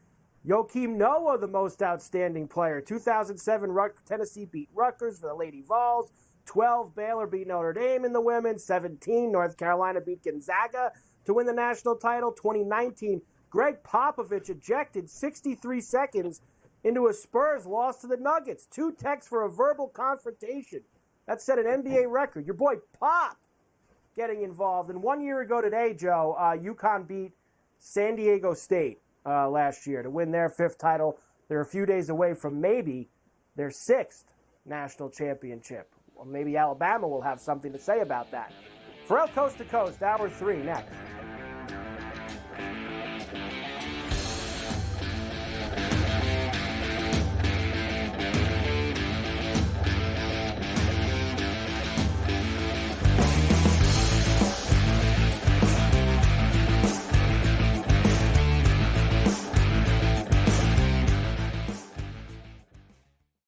Joakim Noah, the most outstanding player. 2007, Tennessee beat Rutgers for the Lady Vols. 12, Baylor beat Notre Dame in the women. 17, North Carolina beat Gonzaga to win the national title. 2019, Greg Popovich ejected 63 seconds into a Spurs loss to the Nuggets. 2 texts for a verbal confrontation. That set an NBA record. Your boy Pop getting involved. And 1 year ago today, Joe, UConn beat San Diego State last year to win their 5th title. They're a few days away from maybe their 6th national championship. Well, maybe Alabama will have something to say about that. Ferrall Coast to Coast, Hour 3 next.